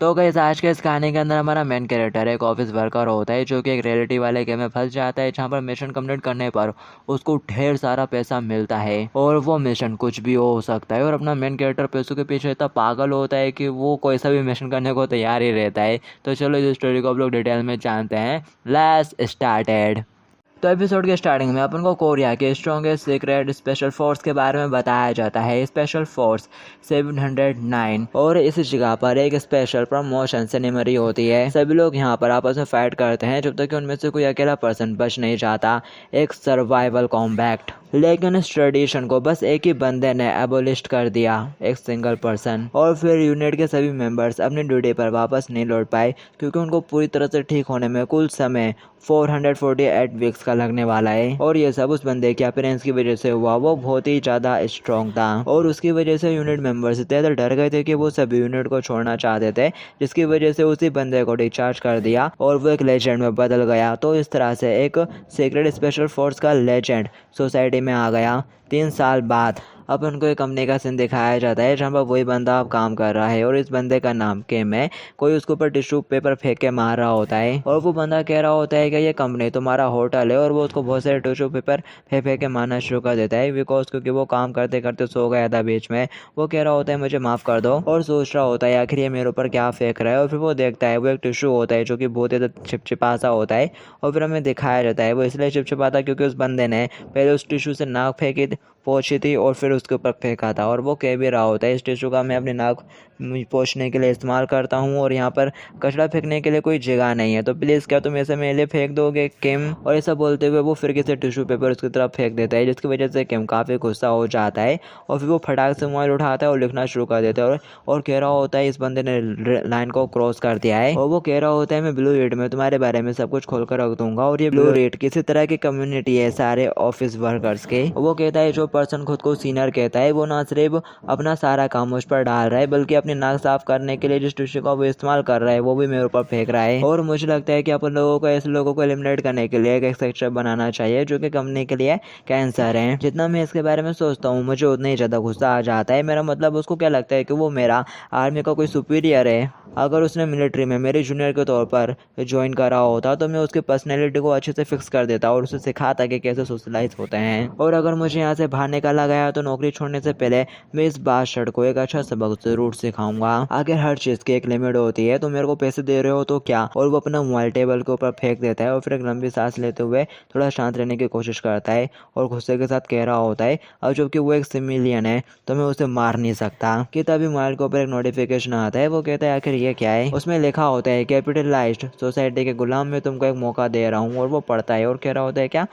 तो गाइस आज के इस कहानी के अंदर हमारा मेन कैरेक्टर एक ऑफिस वर्कर होता है जो कि एक रियलिटी वाले गेम में फंस जाता है, जहाँ पर मिशन कंप्लीट करने पर उसको ढेर सारा पैसा मिलता है और वो मिशन कुछ भी हो सकता है। और अपना मेन कैरेक्टर पैसों के पीछे इतना पागल होता है कि वो कोई सा भी मिशन करने को तैयार ही रहता है। तो चलो इस स्टोरी को आप लोग डिटेल में जानते हैं। Let's started. तो एपिसोड के स्टार्टिंग में अपन को कोरिया के स्ट्रॉन्गेस्ट सीक्रेट स्पेशल फोर्स के बारे में बताया जाता है, स्पेशल फोर्स 709। और इस जगह पर एक स्पेशल प्रमोशन सेरेमनी होती है। सभी लोग यहाँ पर आपस में फाइट करते हैं जब तक कि उनमें से कोई अकेला पर्सन बच नहीं जाता। एक सर्वाइवल कॉम्बैक्ट। लेकिन इस ट्रेडिशन को बस एक ही बंदे ने एबोलिश कर दिया, एक सिंगल पर्सन। और फिर यूनिट के सभी मेंबर्स अपनी ड्यूटी पर वापस नहीं लौट पाए क्योंकि उनको पूरी तरह से ठीक होने में कुल समय 448 वीक्स का लगने वाला है। और ये सब उस बंदे के अपीयरेंस की वजह से हुआ। वो बहुत ही ज्यादा स्ट्रॉन्ग था और उसकी वजह से यूनिट मेंबर्स इतने ज्यादा डर गए थे कि वो सभी यूनिट को छोड़ना चाहते थे, जिसकी वजह से उसी बंदे को डिस्चार्ज कर दिया और वो एक लेजेंड में बदल गया। तो इस तरह से एक सीक्रेट स्पेशल फोर्स का लेजेंड सोसाइटी में आ गया। 3 साल बाद अपन को एक कंपनी का सीन दिखाया जाता है जहाँ पर वही बंदा अब काम कर रहा है और इस बंदे का नाम केम है। कोई उसके ऊपर टिश्यू पेपर फेंक के मार रहा होता है और वो बंदा कह रहा होता है कि ये कंपनी तुम्हारा होटल है, और वो उसको बहुत सारे टिश्यू पेपर फेंक फेंक के मारना शुरू कर देता है बिकॉज क्योंकि वो काम करते करते सो गया था बीच में। वो कह रहा होता है मुझे माफ़ कर दो और सोच रहा होता है आखिर ये मेरे ऊपर क्या फेंक रहा है। और फिर वो देखता है वो एक टिश्यू होता है जो कि बहुत ज़्यादा चिपचिपा सा होता है और फिर हमें दिखाया जाता है वो इसलिए चिपचिपा था क्योंकि उस बंदे ने पहले उस टिश्यू से नाक फेंकी पोंछी थी और फिर उसके ऊपर फेंका था। और वो कह भी रहा होता है इस टिश्यू का मैं अपनी नाक पोंछने के लिए इस्तेमाल करता हूँ और यहाँ पर कचरा फेंकने के लिए कोई जगह नहीं है, तो प्लीज़ क्या तुम ऐसे मेरे लिए फेंक दोगे किम। और ऐसा बोलते हुए वो फिर किसी टिश्यू पेपर उसकी तरफ फेंक देता है, जिसकी वजह से किम काफ़ी गुस्सा हो जाता है और फिर वो फटाक से मोबाइल उठाता है और लिखना शुरू कर देता है और कह रहा होता है इस बंदे ने लाइन को क्रॉस कर दिया है। और वो कह रहा होता है मैं ब्लू रेड में तुम्हारे बारे में सब कुछ खोल कर रख दूंगा। और ये ब्लू रेड किसी तरह की कम्युनिटी है सारे ऑफिस वर्कर्स के। वो कहता है जो पर्सन खुद को सीनियर कहता है वो ना सिर्फ अपना सारा काम उस पर डाल रहा है बल्कि अपनी नाक साफ करने के लिए जिस टिश्यू का वो इस्तेमाल कर रहा है वो भी मेरे ऊपर फेंक रहा है। और मुझे लगता है कि अपन लोगों को ऐसे लोगों को एलिमिनेट करने के लिए एक सेक्टर बनाना चाहिए जो कि कंपनी के लिए कैंसर है। जितना मैं इसके बारे में सोचता हूँ मुझे उतना ही ज़्यादा गुस्सा आ जाता है। मेरा मतलब उसको क्या लगता है कि वो मेरा आर्मी का कोई सुपीरियर है। अगर उसने मिलिट्री में मेरे जूनियर के तौर पर ज्वाइन करा होता तो मैं उसकी पर्सनैलिटी को अच्छे से फिक्स कर देता और उसे सिखाता कि कैसे सोशलाइज होते हैं। और अगर मुझे यहाँ से बाहर निकाला गया तो नौकरी छोड़ने से पहले मैं इस बादशाह को एक अच्छा सबक जरूर सिखाऊंगा। आखिर हर चीज़ की एक लिमिट होती है, तो मेरे को पैसे दे रहे हो तो क्या। और वो अपना मोबाइल टेबल के ऊपर फेंक देता है और फिर एक लंबी सांस लेते हुए थोड़ा शांत रहने की कोशिश करता है और गुस्से के साथ कह रहा होता है अब जबकि वो एक सिविलियन है तो मैं उसे मार नहीं सकता। कि तभी मोबाइल के ऊपर एक नोटिफिकेशन आता है। वो कहता है आखिर ये क्या है। उसमें लिखा होता है कैपिटलाइज्ड सोसाइटी के गुलाम में तुमको एक मौका दे रहा हूँ। और वो पढ़ता है और कह रहा होता है क्या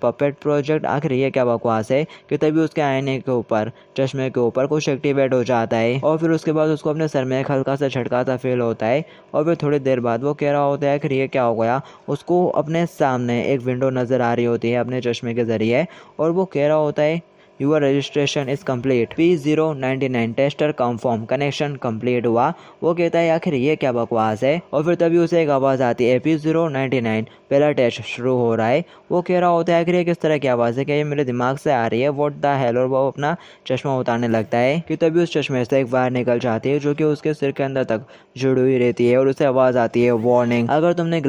पपेट प्रोजेक्ट, आखिर ये क्या बकवास है। कि तभी उसके आईने के ऊपर चश्मे के ऊपर कुछ एक्टिवेट हो जाता है और फिर उसके बाद उसको अपने सर में एक हल्का सा झटका सा फील होता है। और फिर थोड़ी देर बाद वो कह रहा होता है आखिर ये क्या हो गया। उसको अपने सामने एक विंडो नज़र आ रही होती है अपने चश्मे के ज़रिए और वो कह रहा होता है your registration is complete P099 tester confirm connection complete हुआ। वो कहता है आखिर ये क्या बकवास है। और फिर तभी उसे एक आवाज़ आती है P099 पहला टेस्ट शुरू हो रहा है। वो कह रहा होता है आखिर ये किस तरह की आवाज़ है, क्या ये मेरे दिमाग से आ रही है, व्हाट द हेल। और वो अपना चश्मा उतारने लगता है कि तभी उस चश्मे से एक वायर निकल जाती है जो कि उसके सिर के अंदर तक जुड़ी हुई रहती है और उसे आवाज़ आती है वार्निंग अगर तुमने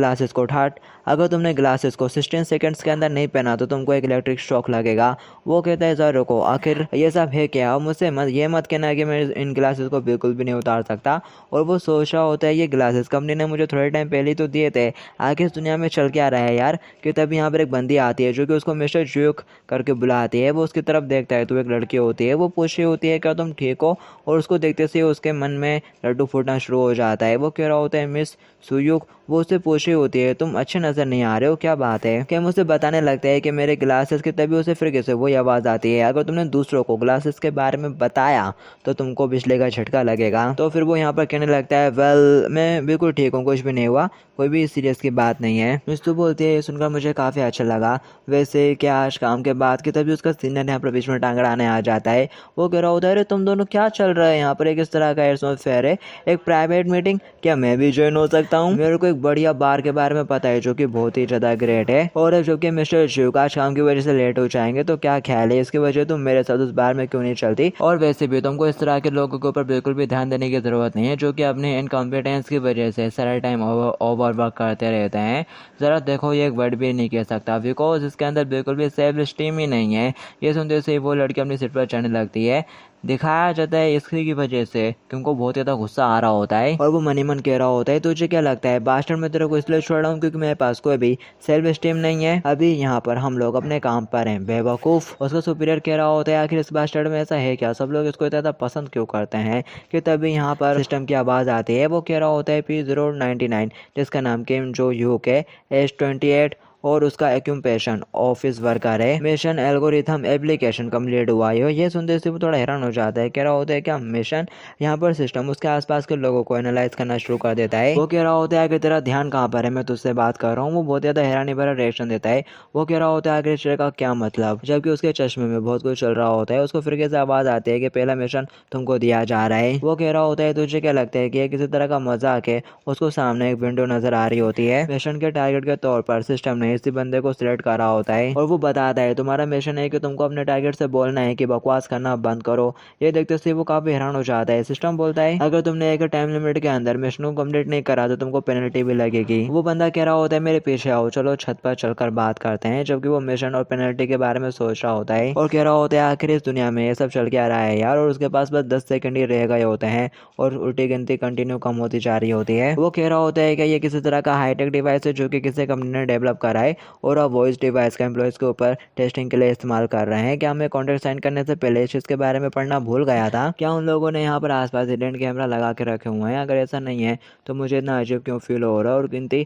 ग्लासेस को 16 सेकंड्स के अंदर नहीं पहना तो तुमको एक इलेक्ट्रिक शॉक लगेगा। वो कहता है ज़रा रुको आखिर ये सब है क्या। और मुझसे ये मत कहना कि मैं इन ग्लासेस को बिल्कुल भी नहीं उतार सकता। और वो सोच रहा होता है ये ग्लासेस कंपनी ने मुझे थोड़े टाइम पहले तो दिए थे, आखिर इस दुनिया में चल क्या रहा है यार। कि तभी यहाँ पर एक बंदी आती है जो कि उसको मिस्टर ज्यूक करके बुलाती है। वो उसकी तरफ देखता है तो एक लड़की होती है। वो पूछ रही होती है क्या तुम ठीक हो। और उसको देखते से उसके मन में लड्डू फूटना शुरू हो जाता है। वो कह रहा होता है मिस सुयुक। वो उससे पूछ रही होती है तुम अच्छे नज़र नहीं आ रहे हो, क्या बात है। क्या मुझसे बताने लगता है कि मेरे ग्लासेस के तभी उसे फिर कैसे वही आवाज़ आती है अगर तुमने दूसरों को ग्लासेस के बारे में बताया तो तुमको बिजली का झटका लगेगा। तो फिर वो यहाँ पर कहने लगता है वेल मैं बिल्कुल ठीक हूँ, कुछ भी नहीं हुआ, कोई भी सीरियस की बात नहीं है। मिस्तू बोलती है ये सुनकर मुझे काफ़ी अच्छा लगा। वैसे क्या आज काम के बाद कि तभी उसका सीनियर यहाँ पर बीच में टांग अड़ाने आ जाता है। वो कह रहा होता है अरे तुम दोनों क्या चल रहा है यहाँ पर, एक इस तरह का एटमॉस्फेयर है, एक प्राइवेट मीटिंग, क्या मैं भी ज्वाइन हो सकता हूँ। मेरे को एक बढ़िया बार के बारे में पता है जो कि बहुत ही ज़्यादा ग्रेट है। और जबकि मिस्टर शिव आज काम की वजह से लेट हो जाएंगे तो क्या ख्याल है, इसकी वजह वजह तुम मेरे साथ उस बार में क्यों नहीं चलती। और वैसे भी तुमको इस तरह के लोगों के ऊपर बिल्कुल भी ध्यान देने की ज़रूरत नहीं है, जो कि अपने इनकॉम्पिटेंस की वजह से सारा टाइम ओवर वर्क करते रहते हैं। ज़रा देखो, ये एक वर्ड भी नहीं कह सकता, बिकॉज इसके अंदर बिल्कुल भी सेल्फ स्टीम ही नहीं है। ये सुनते से वो लड़की अपनी सीट पर चढ़ने लगती है। दिखाया जाता है इसकी की वजह से कि उनको बहुत ज़्यादा गुस्सा आ रहा होता है और वो मन ही मन कह रहा होता है, तुझे क्या लगता है बास्टर्ड मैं तेरे को इसलिए छोड़ रहा हूँ क्योंकि मेरे पास कोई भी सेल्फ स्टीम नहीं है। अभी यहाँ पर हम लोग अपने काम पर हैं बेवकूफ़। उसका सुपीरियर कह रहा होता है, आखिर इस बास्टर्ड में ऐसा है क्या, सब लोग इसको इतना ज़्यादा पसंद क्यों करते हैं। कि तभी यहाँ पर सिस्टम की आवाज़ आती है। वो कह रहा होता है P099, जिसका नाम किम जो ह्यूक है, एज 28 और उसका एक्यूपेशन ऑफिस वर्कर है। मिशन एल्गोरिथम एप्लीकेशन कंप्लीट हुआ है। ये सुनते से वो थोड़ा हैरान हो जाता है। कह रहा होता है क्या मिशन। यहाँ पर सिस्टम उसके आसपास के लोगों को एनालाइज करना शुरू कर देता है। वो कह रहा होता है कि तेरा ध्यान कहाँ पर है, मैं तुझसे बात कर रहा हूँ। वो बहुत ज़्यादा हैरानी भरा रिएक्शन देता है। वो कह रहा होता है आखिर इस का क्या मतलब, जबकि उसके चश्मे में बहुत कुछ चल रहा होता है। उसको फिर से आवाज़ आती है कि पहला मिशन तुमको दिया जा रहा है। वो कह रहा होता है तुझे क्या लगता है कि किसी तरह का मजाक है। उसको सामने एक विंडो नजर आ रही होती है। मिशन के टारगेट के तौर पर सिस्टम ने इसी बंदे को सिलेक्ट करा होता है और वो बताता है तुम्हारा मिशन है कि तुमको अपने टारगेट से बोलना है कि बकवास करना बंद करो। ये देखते से वो काफी हैरान हो जाता है। सिस्टम बोलता है अगर तुमने एक टाइम लिमिट के अंदर मिशन को कंप्लीट नहीं करा तो तुमको पेनल्टी भी लगेगी। वो बंदा कह रहा होता है मेरे पीछे आओ, चलो छत पर चलकर बात करते हैं। जबकि वो मिशन और पेनल्टी के बारे में सोच रहा होता है और कह रहा होता है आखिर इस दुनिया में ये सब चल के आ रहा है यार। और उसके पास बस 10 सेकंड ही रह गए होते हैं और उल्टी गिनती कंटिन्यू कम होती जा रही होती है। वो कह रहा होता है कि ये किसी तरह का हाईटेक डिवाइस है जो कि किसी कंपनी ने डेवलप करा है और अब वॉइस डिवाइस का एम्प्लॉयज के ऊपर टेस्टिंग के लिए इस्तेमाल कर रहे हैं। क्या मैं कॉन्ट्रैक्ट साइन करने से पहले इस चीज के बारे में पढ़ना भूल गया था। क्या उन लोगों ने यहाँ पर आसपास हिडन कैमरा लगा के रखे हुए हैं। अगर ऐसा नहीं है तो मुझे इतना अजीब क्यों फील हो रहा है। और गिनती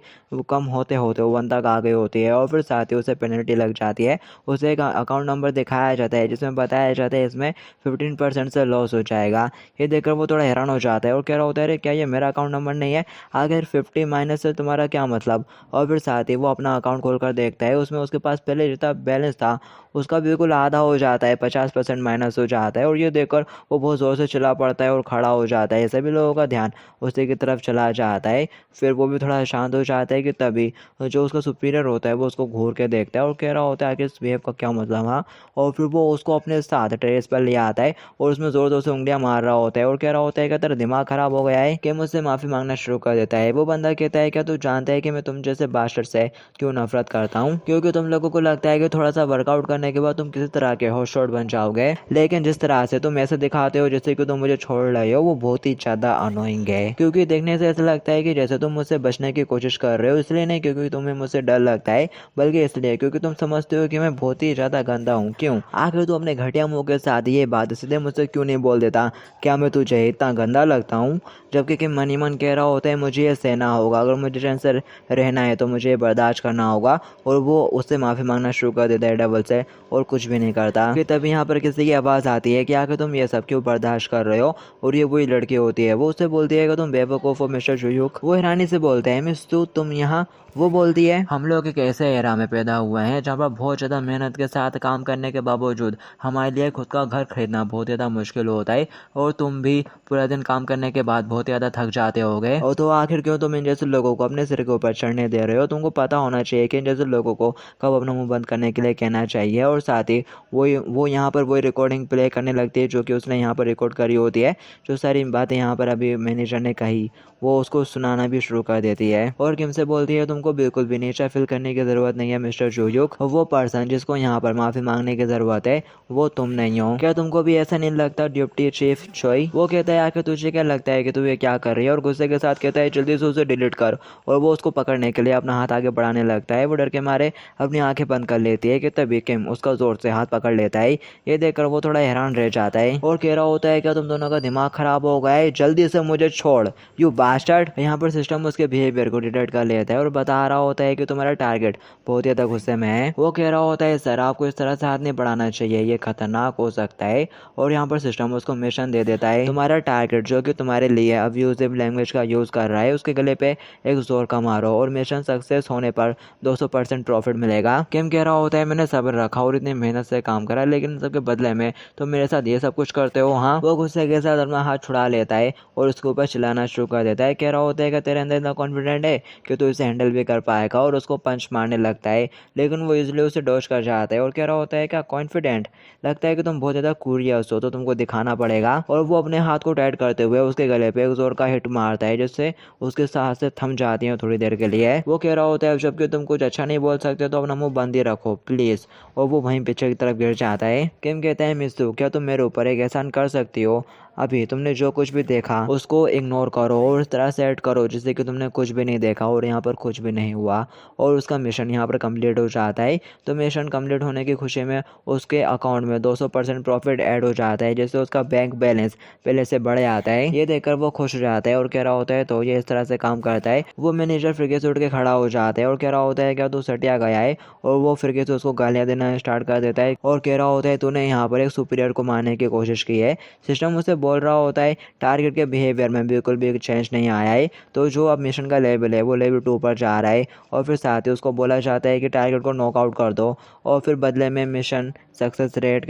कम होते होते वो 1 तक आ गई होती है और फिर साथ ही उसे पेनल्टी लग जाती है। उसे एक अकाउंट नंबर दिखाया जाता है जिसमें बताया जाता है इसमें 15% से लॉस हो जाएगा। ये देखकर वो थोड़ा हैरान हो जाता है और कह रहा होता है अरे क्या ये मेरा अकाउंट नंबर नहीं है, आखिर 50 माइनस से तुम्हारा क्या मतलब। और फिर साथ ही वो अपना अकाउंट खोलकर देखता है, उसमें उसके पास पहले जितना बैलेंस था उसका बिल्कुल आधा हो जाता है, 50% माइनस हो जाता है। और ये देखकर वो बहुत ज़ोर से चिल्ला पड़ता है और खड़ा हो जाता है। सभी लोगों का ध्यान उसी की तरफ चला जाता है। फिर वो भी थोड़ा शांत हो जाता है कि तभी जो उसका सुपीरियर होता है वो उसको घूर के देखता है और कह रहा होता है कि इस वेव का क्या मतलब है। और फिर वो उसको अपने साथ टेरेस पर ले आता है और उसमें ज़ोर ज़ोर से उंगलियां मार रहा होता है और कह रहा होता है कि तेरा दिमाग खराब हो गया है। कि मुझसे माफ़ी मांगना शुरू कर देता है। वो बंदा कहता है क्या तू जानता है कि मैं तुम जैसे बास्टर्ड से क्यों नफरत करता हूँ, क्योंकि तुम लोगों को लगता है कि थोड़ा सा वर्कआउट करने के बाद तुम किसी तरह के हॉटशॉट बन जाओगे, लेकिन जिस तरह से तुम ऐसे दिखाते हो जैसे कि तुम मुझे छोड़ रहे हो वो बहुत ही ज़्यादा अनोइंग है। क्योंकि देखने से ऐसा लगता है कि जैसे तुम मुझसे बचने की कोशिश कर रहे हो, इसलिए नहीं क्योंकि तुम्हें मुझसे डर लगता है, बल्कि इसलिए क्योंकि तुम समझते हो कि मैं बहुत ही ज़्यादा गंदा हूँ। क्यों आखिर तू अपने घटिया मुँह के साथ ये बात सीधे मुझसे क्यों नहीं बोल देता, क्या मैं तुझे इतना गंदा लगता हूँ। जबकि कि मन ही मन कह रहा होता है मुझे ये सहना होगा, अगर मुझे चैन से रहना है तो मुझे बर्दाश्त करना होगा। और वो उससे माफ़ी मांगना शुरू कर देता है डबल से और कुछ भी नहीं करता। कि तभी यहाँ पर किसी की आवाज़ आती है कि आखिर तुम ये सब क्यों बर्दाश्त कर रहे हो। और ये वही लड़की होती है। वो उससे बोलती है कि तुम बेवकूफ़ हो मिस्टर जुयुक। वो हैरानी से बोलते हैं मिस तू तुम यहाँ। वो बोलती है हम लोग एक ऐसे एरा में पैदा हुए हैं जहाँ पर बहुत ज़्यादा मेहनत के साथ काम करने के बावजूद हमारे लिए खुद का घर खरीदना बहुत ज़्यादा मुश्किल होता है। और तुम भी पूरा दिन काम करने के बाद बहुत ज़्यादा थक जाते होगे। और तो आखिर क्यों तुम इन जैसे लोगों को अपने सिर के ऊपर चढ़ने दे रहे हो। तुमको पता होना चाहिए कि इन जैसे लोगों को कब अपना मुंह बंद करने के लिए कहना चाहिए। और साथ ही वो यहाँ पर वही रिकॉर्डिंग प्ले करने लगती है जो कि उसने यहाँ पर रिकॉर्ड करी होती है। जो सारी बातें यहाँ पर अभी मैनेजर ने कही वो उसको सुनाना भी शुरू कर देती है। और किम से बोलती है तुमको बिल्कुल भी नीचा फील करने की ज़रूरत नहीं है मिस्टर जुयुक। वो पर्सन जिसको यहाँ पर माफ़ी मांगने की ज़रूरत है वो तुम नहीं हो। क्या तुमको भी ऐसा नहीं लगता डिप्टी चीफ चोई। वो कहता है आखिर तुझे क्या लगता है कि तू ये क्या कर रही है। और गुस्से के साथ कहता है जल्दी से उसे डिलीट कर। और वो उसको पकड़ने के लिए अपना हाथ आगे बढ़ाने लगता है। वो डर के मारे अपनी आंखें बंद कर लेती है कि तभी किम उसका जोर से हाथ पकड़ लेता है। ये देखकर वो थोड़ा हैरान रह जाता है और कह रहा होता है क्या तुम दोनों का दिमाग खराब हो गया है, जल्दी से मुझे छोड़ यू बास्टर्ड। यहाँ पर सिस्टम उसके बिहेवियर को डिटेक्ट कर लेता है और बता रहा होता है कि तुम्हारा टारगेट बहुत ज़्यादा गुस्से में है। वो कह रहा होता है सर आपको इस तरह से हाथ नहीं बढ़ाना चाहिए, ये खतरनाक हो सकता है। और यहाँ पर सिस्टम उसको मिशन दे देता है तुम्हारा टारगेट जो कि तुम्हारे लिए अब्यूजिव लैंग्वेज का यूज़ कर रहा है उसके गले पे एक जोर का मारो और मिशन सक्सेस होने पर 200% प्रॉफिट मिलेगा। किम कह रहा होता है मैंने सब्र रखा और इतनी मेहनत से काम करा, लेकिन सबके बदले में तुम मेरे साथ ये सब कुछ करते हो। हाँ, वो गुस्से के साथ अपना हाथ छुड़ा लेता है और उसके ऊपर चिल्लाना शुरू कर देता है। कह रहा होता है कि तेरे अंदर इतना कॉन्फिडेंट है कि तू इसे हैंडल भी कर पाएगा, और उसको पंच मारने लगता है, लेकिन वो इजली उसे डॉज कर जाता है और कह रहा होता है क्या कॉन्फिडेंट, लगता है कि तुम बहुत ज़्यादा क्यूरियस हो तो तुमको दिखाना पड़ेगा। और वो अपने हाथ को टाइट करते हुए उसके गले पे एक जोर का हिट मारता है, जिससे उसके सांसें थम जाती हैं थोड़ी देर के लिए। वो कह रहा होता है जबकि तुम कुछ अच्छा नहीं बोल सकते तो अपना मुंह बंद ही रखो प्लीज, और वो वहीं पीछे की तरफ गिर जाता है। किम कहता है मिसू, क्या तुम मेरे ऊपर एक एहसान कर सकती हो? अभी तुमने जो कुछ भी देखा उसको इग्नोर करो और उस तरह से एक्ट करो जैसे कि तुमने कुछ भी नहीं देखा और यहाँ पर कुछ भी नहीं हुआ। और उसका मिशन यहाँ पर कंप्लीट हो जाता है। तो मिशन कंप्लीट होने की खुशी में उसके अकाउंट में 200% प्रॉफिट ऐड हो जाता है, जिससे उसका बैंक बैलेंस पहले से बढ़ जाता है। ये देखकर वो खुश हो जाता है और कह रहा होता है तो ये इस तरह से काम करता है। वो मैनेजर फिर से उठ के खड़ा हो जाता है और कह रहा होता है क्या तू सटिया गया है, और वो फिर से उसको गालियाँ देना स्टार्ट कर देता है और कह रहा होता है तूने यहाँ पर एक सुपीरियर को मारने की कोशिश की है। सिस्टम उसे बोल रहा होता है टारगेट के बिहेवियर में बिल्कुल भी चेंज नहीं आया है, तो जो अब मिशन का लेवल है वो लेवल 2 पर जा रहा है। और फिर साथ ही उसको बोला जाता है कि टारगेट को नॉकआउट कर दो, और फिर बदले में मिशन सक्सेस रिवॉर्ड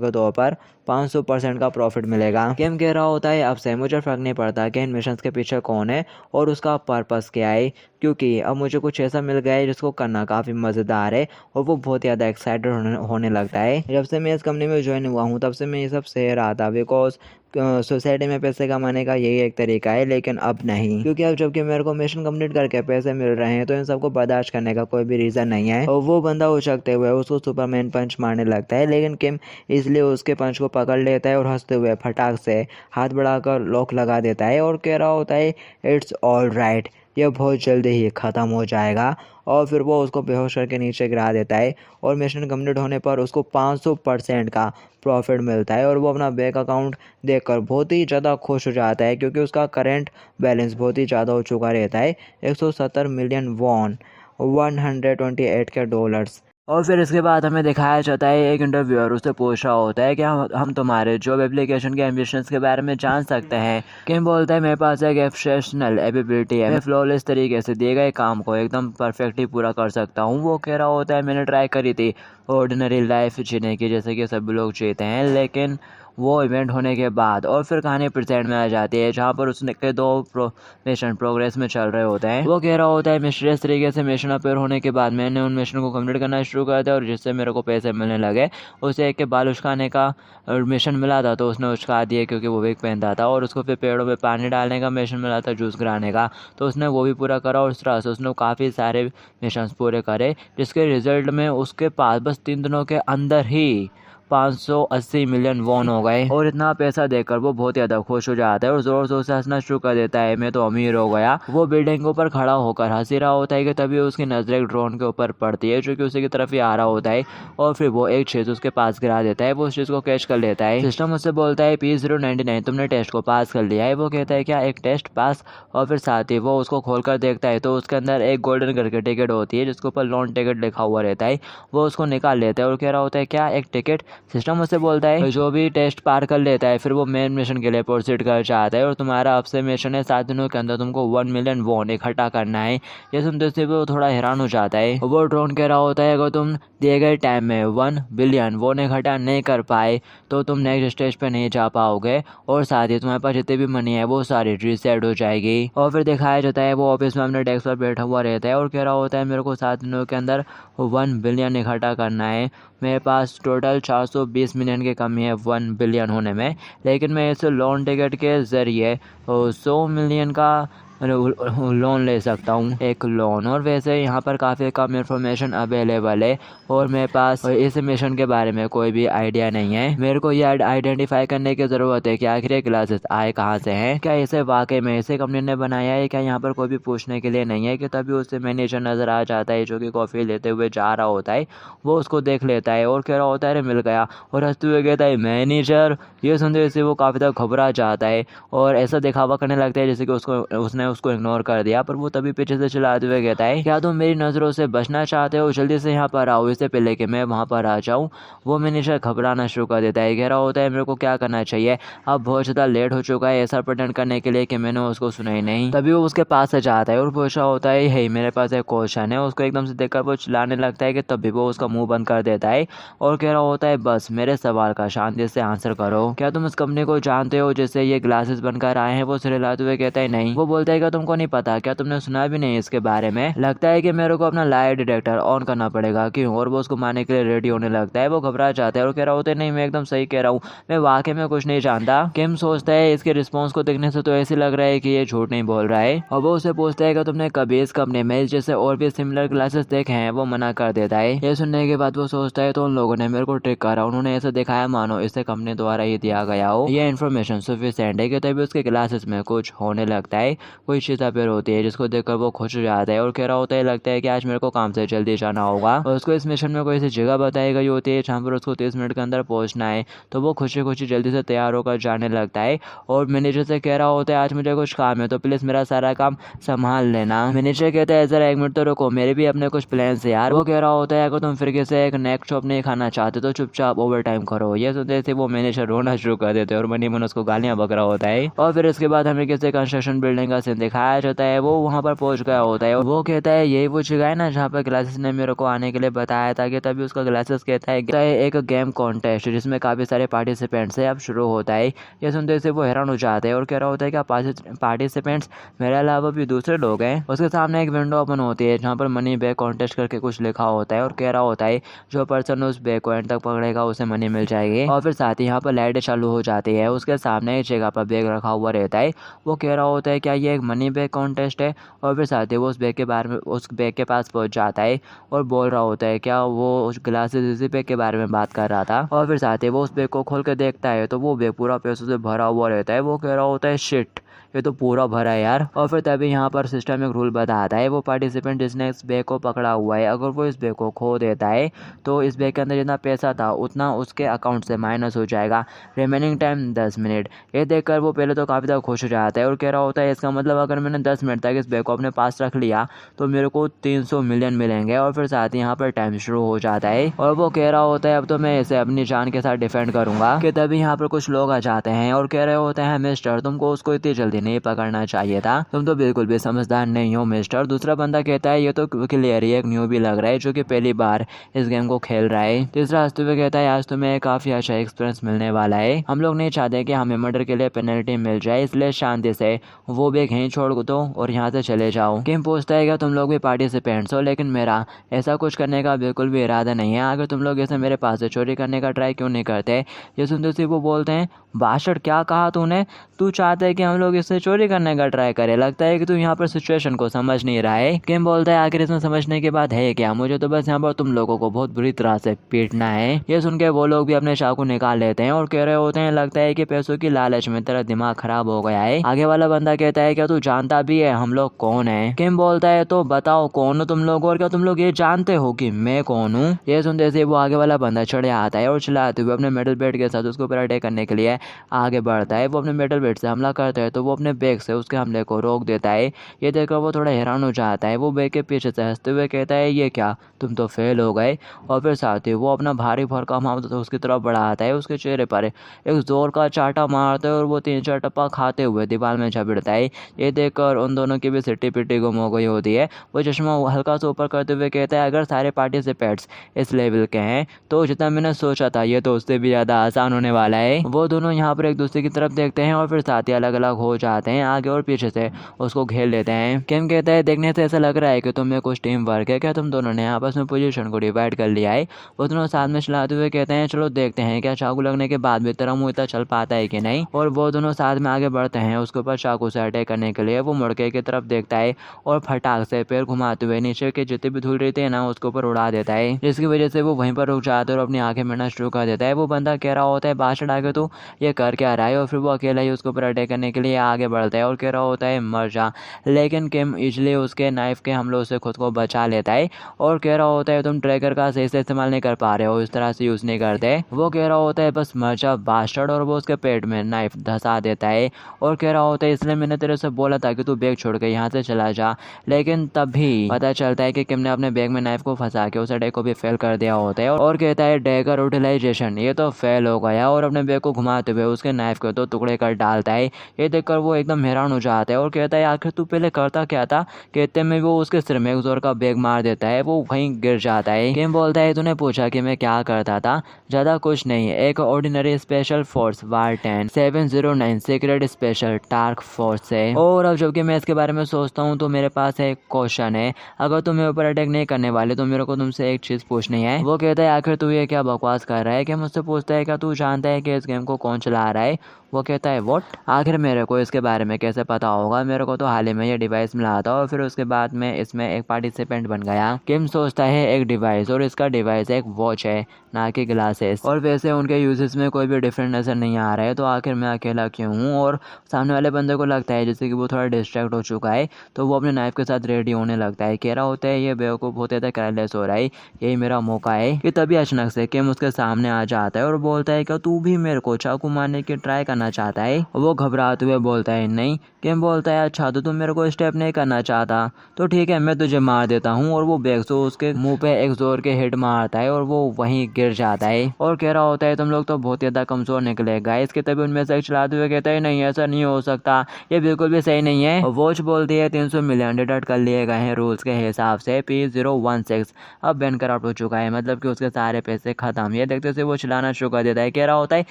के तौर पर 500% का प्रॉफिट मिलेगा। किम कह रहा होता है अब से मुझे फर्क नहीं पड़ता कि इन मिशन के पीछे कौन है और उसका पर्पस क्या है, क्योंकि अब मुझे कुछ ऐसा मिल गया है जिसको करना काफ़ी मज़ेदार है। और वो बहुत ज़्यादा एक्साइटेड होने लगता है। जब से मैं इस कंपनी में ज्वाइन हुआ हूँ तब से मैं ये सब सह रहा था, बिकॉज सोसाइटी में पैसे कमाने का यही एक तरीका है, लेकिन अब नहीं, क्योंकि अब जबकि मेरे को मिशन कंप्लीट करके पैसे मिल रहे हैं तो इन सबको बर्दाश्त करने का कोई भी रीज़न नहीं है। और वो बंदा उछकते हुए उसको सुपरमैन पंच मारने लगता है, लेकिन किम इसलिए उसके पंच को पकड़ लेता है और हंसते हुए फटाक से हाथ बढ़ाकर लॉक लगा देता है और कह रहा होता है इट्स ऑल राइट, ये बहुत जल्दी ही ख़त्म हो जाएगा। और फिर वो उसको बेहोश करके नीचे गिरा देता है और मिशन कंप्लीट होने पर उसको 500% का प्रॉफिट मिलता है। और वो अपना बैंक अकाउंट देखकर बहुत ही ज़्यादा खुश हो जाता है, क्योंकि उसका करंट बैलेंस बहुत ही ज़्यादा हो चुका रहता है, 170 मिलियन वॉन, 128 के डॉलर्स। और फिर इसके बाद हमें दिखाया जाता है एक इंटरव्यूअर उससे पूछ रहा होता है कि हम तुम्हारे जॉब एप्लीकेशन के एम्बिशंस के बारे में जान सकते हैं। किम बोलता है मेरे पास एक एक्सेप्शनल एबिलिटी है, मैं फ्लॉलेस तरीके से दिए गए काम को एकदम परफेक्टली पूरा कर सकता हूँ। वो कह रहा होता है मैंने ट्राई करी थी ऑर्डिनरी लाइफ जीने की जैसे कि सभी लोग जीते हैं, लेकिन वो इवेंट होने के बाद। और फिर कहानी प्रेजेंट में आ जाती है जहाँ पर उसने के 2 मिशन प्रोग्रेस में चल रहे होते हैं। वो कह रहा होता है मिस्टीरियस तरीके से मिशन अपेयर होने के बाद मैंने उन मिशन को कंप्लीट करना शुरू कर दिया और जिससे मेरे को पैसे मिलने लगे। उसे एक के बाल उचकाने का मिशन मिला था तो उसने उचका दिए क्योंकि वो विग पहनता था, और उसको फिर पेड़ों में पानी डालने का मिशन मिला था जूस गिराने का, तो उसने वो भी पूरा करा। और उस तरह से उसने काफ़ी सारे मिशन पूरे करे, जिसके रिजल्ट में उसके पास बस 3 दिनों के अंदर ही 580 मिलियन वॉन हो गए। और इतना पैसा देखकर वो बहुत ज़्यादा खुश हो जाता है और ज़ोर ज़ोर से हंसना शुरू कर देता है, मैं तो अमीर हो गया। वो बिल्डिंग के ऊपर खड़ा होकर हंस ही रहा होता है कि तभी उसकी नजर एक ड्रोन के ऊपर पड़ती है जो कि उसी की तरफ ही आ रहा होता है, और फिर वो एक चीज़ उसके पास गिरा देता है। वो उस चीज़ को कैच कर लेता है। सिस्टम उससे बोलता है P099 तुमने टेस्ट को पास कर लिया है। वो कहता है क्या एक टेस्ट पास? और फिर साथ ही वो उसको खोल कर देखता है तो उसके अंदर एक गोल्डन कलर की टिकट होती है जिसके ऊपर लॉन टिकट लिखा हुआ रहता है। वो उसको निकाल लेता है और कह रहा होता है क्या एक टिकट? सिस्टम उससे बोलता है जो भी टेस्ट पार कर लेता है फिर वो मेन मिशन के लिए प्रोसीड कर जाता है, और तुम्हारा अब से मिशन है 7 दिनों के अंदर तुमको 1 मिलियन वॉन इकट्ठा करना है। ये सुनते से वो थोड़ा हैरान हो जाता है। वो ड्रोन कह रहा होता है अगर तुम दिए गए टाइम में 1 बिलियन वॉन इकट्ठा नहीं कर पाए तो तुम नेक्स्ट स्टेज पे नहीं जा पाओगे, और साथ ही तुम्हारे पास जितने भी मनी है वो सारी रीसेट हो जाएगी। और फिर दिखाया जाता है वो ऑफिस में अपने डेस्क पर बैठा हुआ रहता है और कह रहा होता है मेरे को 7 दिनों के अंदर 1 बिलियन इकट्ठा करना है। मेरे पास टोटल 420 मिलियन की कमी है 1 बिलियन होने में, लेकिन मैं इस लोन टिकट के ज़रिए 100 मिलियन का लोन ले सकता हूँ, एक लोन। और वैसे यहाँ पर काफ़ी कम इन्फॉर्मेशन अवेलेबल है और मेरे पास इस मिशन के बारे में कोई भी आइडिया नहीं है। मेरे को ये आइडेंटिफाई करने की ज़रूरत है कि आखिर ये ग्लासेस आए कहाँ से हैं, क्या इसे वाकई में इसे कंपनी ने बनाया है, क्या यहाँ पर कोई भी पूछने के लिए नहीं है। कि तभी उससे मैनेजर नज़र आ जाता है जो कि कॉफ़ी लेते हुए जा रहा होता है। वो उसको देख लेता है और कह रहा होता है अरे मिल गया, और हंसते हुए कहता है मैनेजर। ये सुनते से वो काफ़ी तक घबरा जाता है और ऐसा दिखावा करने लगता है जैसे कि उसने उसको इग्नोर कर दिया, पर वो तभी पीछे से चिल्लाते हुए कहता है, क्या तुम मेरी नज़रों से बचना चाहते हो? जल्दी से यहाँ पर आओ, इससे पहले कि मैं वहाँ पर आ जाऊँ। वो मैनेजर घबराना शुरू कर देता है, कह रहा होता है मेरे को क्या करना चाहिए, अब बहुत ज़्यादा लेट हो चुका है ऐसा प्रेटेंड करने के लिए कि मैंने उसको सुना ही नहीं। तभी वो उसके पास से जाता है और पूछ रहा होता है, हे मेरे पास एक क्वेश्चन है। उसको एकदम से देखकर वो चिल्लाने लगता है कि तभी वो उसका मुंह बंद कर देता है और कह रहा होता है, बस मेरे सवाल का शांति से आंसर करो, क्या तुम इस कंपनी को जानते हो जिससे ये ग्लासेस बनकर आए हैं? वो सिर हिलाते हुए कहता है, नहीं। वो बोलता है, क्या तुमको नहीं पता, क्या तुमने सुना भी नहीं इसके बारे में? लगता है कि मेरे को अपना लाइट डिटेक्टर ऑन करना पड़ेगा, क्यों? और वो उसको मारने के लिए रेडी होने लगता है। वो घबरा जाता है और कह रहा होता है, नहीं मैं एकदम सही कह रहा हूँ, मैं वाकई में कुछ नहीं जानता। किम सोचता है इसके रिस्पॉन्स को देखने से तो ऐसे लग रहा है कि ये झूठ नहीं बोल रहा है, और वो उसे पूछता है कि तुमने कभी इस कंपनी में जैसे और भी सिमिलर ग्लासेस देखे हैं? वो मना कर देता है। ये सुनने के बाद वो सोचता है, तो उन लोगों ने मेरे को ट्रिक करा, उन्होंने ऐसा दिखाया मानो इसे कंपनी द्वारा ही दिया गया हो। ये इन्फॉर्मेशन सफिशिएंट है कि तभी उसके ग्लासेस में कुछ होने लगता है, कोई चीज अपेयर होती है जिसको देखकर वो खुश हो जाता है और कह रहा होता है, लगता है कि आज मेरे को काम से जल्दी जाना होगा। और उसको इस मिशन में कोई ऐसी जगह बताई गई होती है जहाँ पर उसको 30 मिनट के अंदर पहुंचना है। तो वो खुशी खुशी जल्दी से तैयार होकर जाने लगता है और मैनेजर से कह रहा होता है, आज मुझे कुछ काम है तो प्लीज मेरा सारा काम संभाल लेना। मैनेजर कहता है, जरा 1 मिनट तो रुको, मेरे भी अपने कुछ प्लान है यार। वो कह रहा होता है, अगर तुम फिर से एक नेक शॉप नहीं खाना चाहते तो चुपचाप ओवर टाइम करो। ये सुनते थे वो मैनेजर रोना शुरू कर देते और मनी मन उसको गालियां बक रहा होता है। और फिर इसके बाद हमें किसी कंस्ट्रक्शन बिल्डिंग का सीन दिखाया जाता है। वो वहाँ पर पहुंच गया होता है। वो कहता है, यही वो जगह है ना जहाँ पर ग्लासेस ने मेरे को आने के लिए बताया था। कि तभी उसका ग्लासेस कहता है एक गेम कॉन्टेस्ट जिसमें काफी सारे पार्टिसिपेंट्स है, अब शुरू होता है। ये सुनते से वो हैरान हो जाते हैं और कह रहा होता है कि पार्टिसिपेंट्स मेरे अलावा भी दूसरे लोग हैं। उसके सामने एक विंडो ओपन होती है जहाँ पर मनी बैग कॉन्टेस्ट करके कुछ लिखा होता है और कह रहा होता है, जो पर्सन उस बैग को एंड तक पकड़ेगा उसे मनी मिल जाएगी। और फिर साथ ही यहाँ पर लाइटें चालू हो जाती है। उसके सामने एक जगह पर बैग रखा हुआ रहता है। वो कह रहा होता है, क्या ये एक मनी बैग कॉन्टेस्ट है? और फिर साथ ही वो उस बैग के बारे में उस बैग के पास पहुंच जाता है और बोल रहा होता है, क्या वो उस ग्लासेस इसी बैग के बारे में बात कर रहा था? और फिर साथ ही वो उस बैग को खोल के देखता है तो वो बैग पूरा पैसों से भरा हुआ रहता है। वो कह रहा होता है, शिट, ये तो पूरा भरा है यार। और फिर तभी यहाँ पर सिस्टम एक रूल बताता है, वो पार्टिसिपेंट जिसने इस बैग को पकड़ा हुआ है, अगर वो इस बैग को खो देता है तो इस बैग के अंदर जितना पैसा था उतना उसके अकाउंट से माइनस हो जाएगा। Remaining time 10 minute. ये देखकर वो पहले तो काफ़ी ज़्यादा खुश हो जाता है और कह रहा होता है, इसका मतलब अगर मैंने 10 मिनट तक इस बैग को अपने पास रख लिया तो मेरे को 300 मिलियन मिलेंगे। और फिर साथ ही यहाँ पर टाइम शुरू हो जाता है और वो कह रहा होता है, अब तो मैं इसे अपनी जान के साथ डिफेंड करूंगा। कि तभी यहाँ पर कुछ लोग आ जाते हैं और कह रहे होते हैं, मिस्टर तुमको उसको इतनी जल्दी नहीं पकड़ना चाहिए था, तुम तो बिल्कुल भी समझदार नहीं हो मिस्टर। दूसरा बंदा कहता है, ये तो क्लियर ही एक न्यूबी लग रहा है जो कि पहली बार इस गेम को खेल रहा है। तीसरा हंसते हुए कहता है, आज तुम्हें काफी अच्छा एक्सपीरियंस मिलने वाला है। हम लोग नहीं चाहते कि हमें मर्डर के लिए पेनल्टी मिल जाए, इसलिए शांति से वो बैग यहीं छोड़ दो और यहाँ से चले जाओ। किम पूछता है, क्या तुम लोग भी पार्टिसिपेंट्स हो? लेकिन मेरा ऐसा कुछ करने का बिल्कुल भी इरादा नहीं है। अगर तुम लोग ऐसे मेरे पास से चोरी करने का ट्राई क्यों नहीं करते? ये सुनते से वो बोलते हैं, बाशर क्या कहा तूने? तू चाहता है कि हम लोग इससे चोरी करने का ट्राई करें? लगता है कि तू यहाँ पर सिचुएशन को समझ नहीं रहा है। किम बोलता है, आखिर इसमें समझने के बाद है क्या? मुझे तो बस यहाँ पर तुम लोगों को बहुत बुरी तरह से पीटना है। ये सुन के वो लोग भी अपने चाकू निकाल लेते हैं और कह रहे होते हैं, लगता है कि पैसों की लालच में तेरा दिमाग खराब हो गया है। आगे वाला बंदा कहता है, क्या तू जानता भी है हम लोग कौन है? किम बोलता है, तो बताओ कौन हो तुम लोग और क्या तुम लोग ये जानते हो कि मैं कौन हूँ? ये सुनते से वो आगे वाला बंदा चढ़े आता है और चिल्लाते हुए अपने मेटल बेट के साथ उसके ऊपर अटैक करने के लिए आगे बढ़ता है। वो अपने मेटल बेट से हमला करता है तो वो अपने बैग से उसके हमले को रोक देता है। ये देखकर वो थोड़ा हैरान हो जाता है। वो बैग के पीछे से हंसते हुए कहता है, ये क्या, तुम तो फेल हो गए। और फिर साथ ही वो अपना भारी भरकम हाथ उसकी तरफ बढ़ाता है। उसके चेहरे पर एक जोर का चाटा मारता है और वो 3-4 टप्पा खाते हुए दीवार में झपटता है। ये देखकर उन दोनों की भी सिट्टी पिट्टी गुम हो गई होती है। वो चश्मा हल्का सा ऊपर करते हुए कहता है, अगर सारे पार्टिसिपेंट्स इस लेवल के हैं तो जितना मैंने सोचा था ये तो उससे भी ज़्यादा आसान होने वाला है। वो दोनों यहाँ पर एक दूसरे की तरफ देखते हैं और फिर साथ ही अलग अलग हो जाते हैं, आगे और पीछे से उसको घेर लेते हैं। किम कहता है, देखने से ऐसा लग रहा है कि तुम में कुछ टीम वर्क है। क्या तुम दोनों ने आपस में पोजीशन को डिवाइड कर लिया है? वो दोनों साथ में चलाते हुए कहते हैं, चलो देखते हैं क्या चाकू लगने के बाद भी तेरा मुंह इतना चल पाता है कि नहीं। और वो दोनों साथ में आगे बढ़ते हैं उसके ऊपर चाकू से अटैक करने के लिए। वो मुड़के की तरफ देखता है और फटाक से पैर घुमाते हुए नीचे के जितने भी धूल रहती है ना उसके ऊपर उड़ा देता है, जिसकी वजह से वो वहीं पर रुक जाता है और अपनी आंखें मिलना शुरू कर देता है। वो बंदा कह रहा होता है, बादशाह आगे तू ये कर क्या रहा है, और फिर वो अकेला ही उसके ऊपर अटैक करने के लिए आगे बढ़ता है और कह रहा होता है मर जा। लेकिन किम इजली उसके नाइफ के हमलों से खुद को बचा लेता है और कह रहा होता है तुम ट्रैकर का सही से इस्तेमाल नहीं कर पा रहे हो, इस तरह से यूज़ नहीं करते। वो कह रहा होता है बस मर जा बास्टर्ड, और वो उसके पेट में नाइफ धंसा देता है और कह रहा होता है इसलिए मैंने तेरे से बोला था कि तू बैग छोड़ के यहाँ से चला जा। लेकिन तभी पता चलता है कि किम ने अपने बैग में नाइफ को फंसा के उस अटैक को भी फेल कर दिया होता है और कहता है डैगर यूटिलाइजेशन ये तो फेल हो गया, और अपने बैग को घुमाते हुए उसके नाइफ को 2 टुकड़े कर डालता है। ये देखकर वो एकदम हैरान हो जाता है और कहता है आखिर तू पहले करता क्या था। कहते में वो उसके सिर में एक जोर का बैग मार देता है, वो वहीं गिर जाता है। किम बोलता है तूने पूछा कि मैं क्या करता था, ज़्यादा कुछ नहीं, एक ऑर्डिनरी स्पेशल फोर्स वार 10 709 सीक्रेट स्पेशल टास्क फोर्स है। और अब जबकि मैं इसके बारे में सोचता हूँ तो मेरे पास एक क्वेश्चन है, अगर तुम मेरे ऊपर अटैक नहीं करने वाले तो मेरे को तुमसे एक चीज़ पूछनी है। वो कहता है आखिर तू ये क्या बकवास कर रहा है। कि मुझसे पूछता है क्या तू जानता है कि इस गेम को कौन चला रहा है। वो कहता है व्हाट, आखिर मेरे को इसके बारे में कैसे पता होगा, मेरे को तो हाल ही में ये डिवाइस मिला था और फिर उसके बाद में इसमें एक पार्टिसिपेंट बन गया। किम सोचता है एक डिवाइस, और इसका डिवाइस एक वॉच है ना कि ग्लासेस, और वैसे उनके यूजेस में कोई भी डिफरेंट नज़र नहीं आ रहा है, तो आखिर मैं अकेला क्यों हूँ। और सामने वाले बंदे को लगता है जैसे कि वो थोड़ा डिस्ट्रैक्ट हो चुका है, तो वो अपने नाइफ के साथ रेडी होने लगता है। कह रहा होता है ये बेवकूफ़ बहुत ज़्यादा केयरलेस हो रहा है, यही मेरा मौका है। कि तभी अचानक से किम उसके सामने आ जाता है और बोलता है क्या तू भी मेरे को चाकू मारने की ट्राई करना चाहता है। वो घबराते हुए बोलता है नहीं। किम बोलता है अच्छा तो तुम मेरे को स्टेप नहीं करना चाहता, तो ठीक है मैं तुझे मार देता हूँ। और वो बैग से उसके मुंह पे एक जोर के हिट मारता है और वो वहीं गिर जाता है और कह रहा होता है तुम लोग तो बहुत ज़्यादा कमज़ोर निकले गाइस। के तभी उनमें से एक चलाते हुए कहता है नहीं ऐसा नहीं हो सकता, ये बिल्कुल भी सही नहीं है। वॉच बोलती है 300 मिलियन डिडक्ट कर लिए गए हैं रूल्स के हिसाब से। P016 अब बैन करप्ट हो चुका है, मतलब कि उसके सारे पैसे खत्म। ये देखते से वो चलाना शुरू कर देता है। कह रहा होता है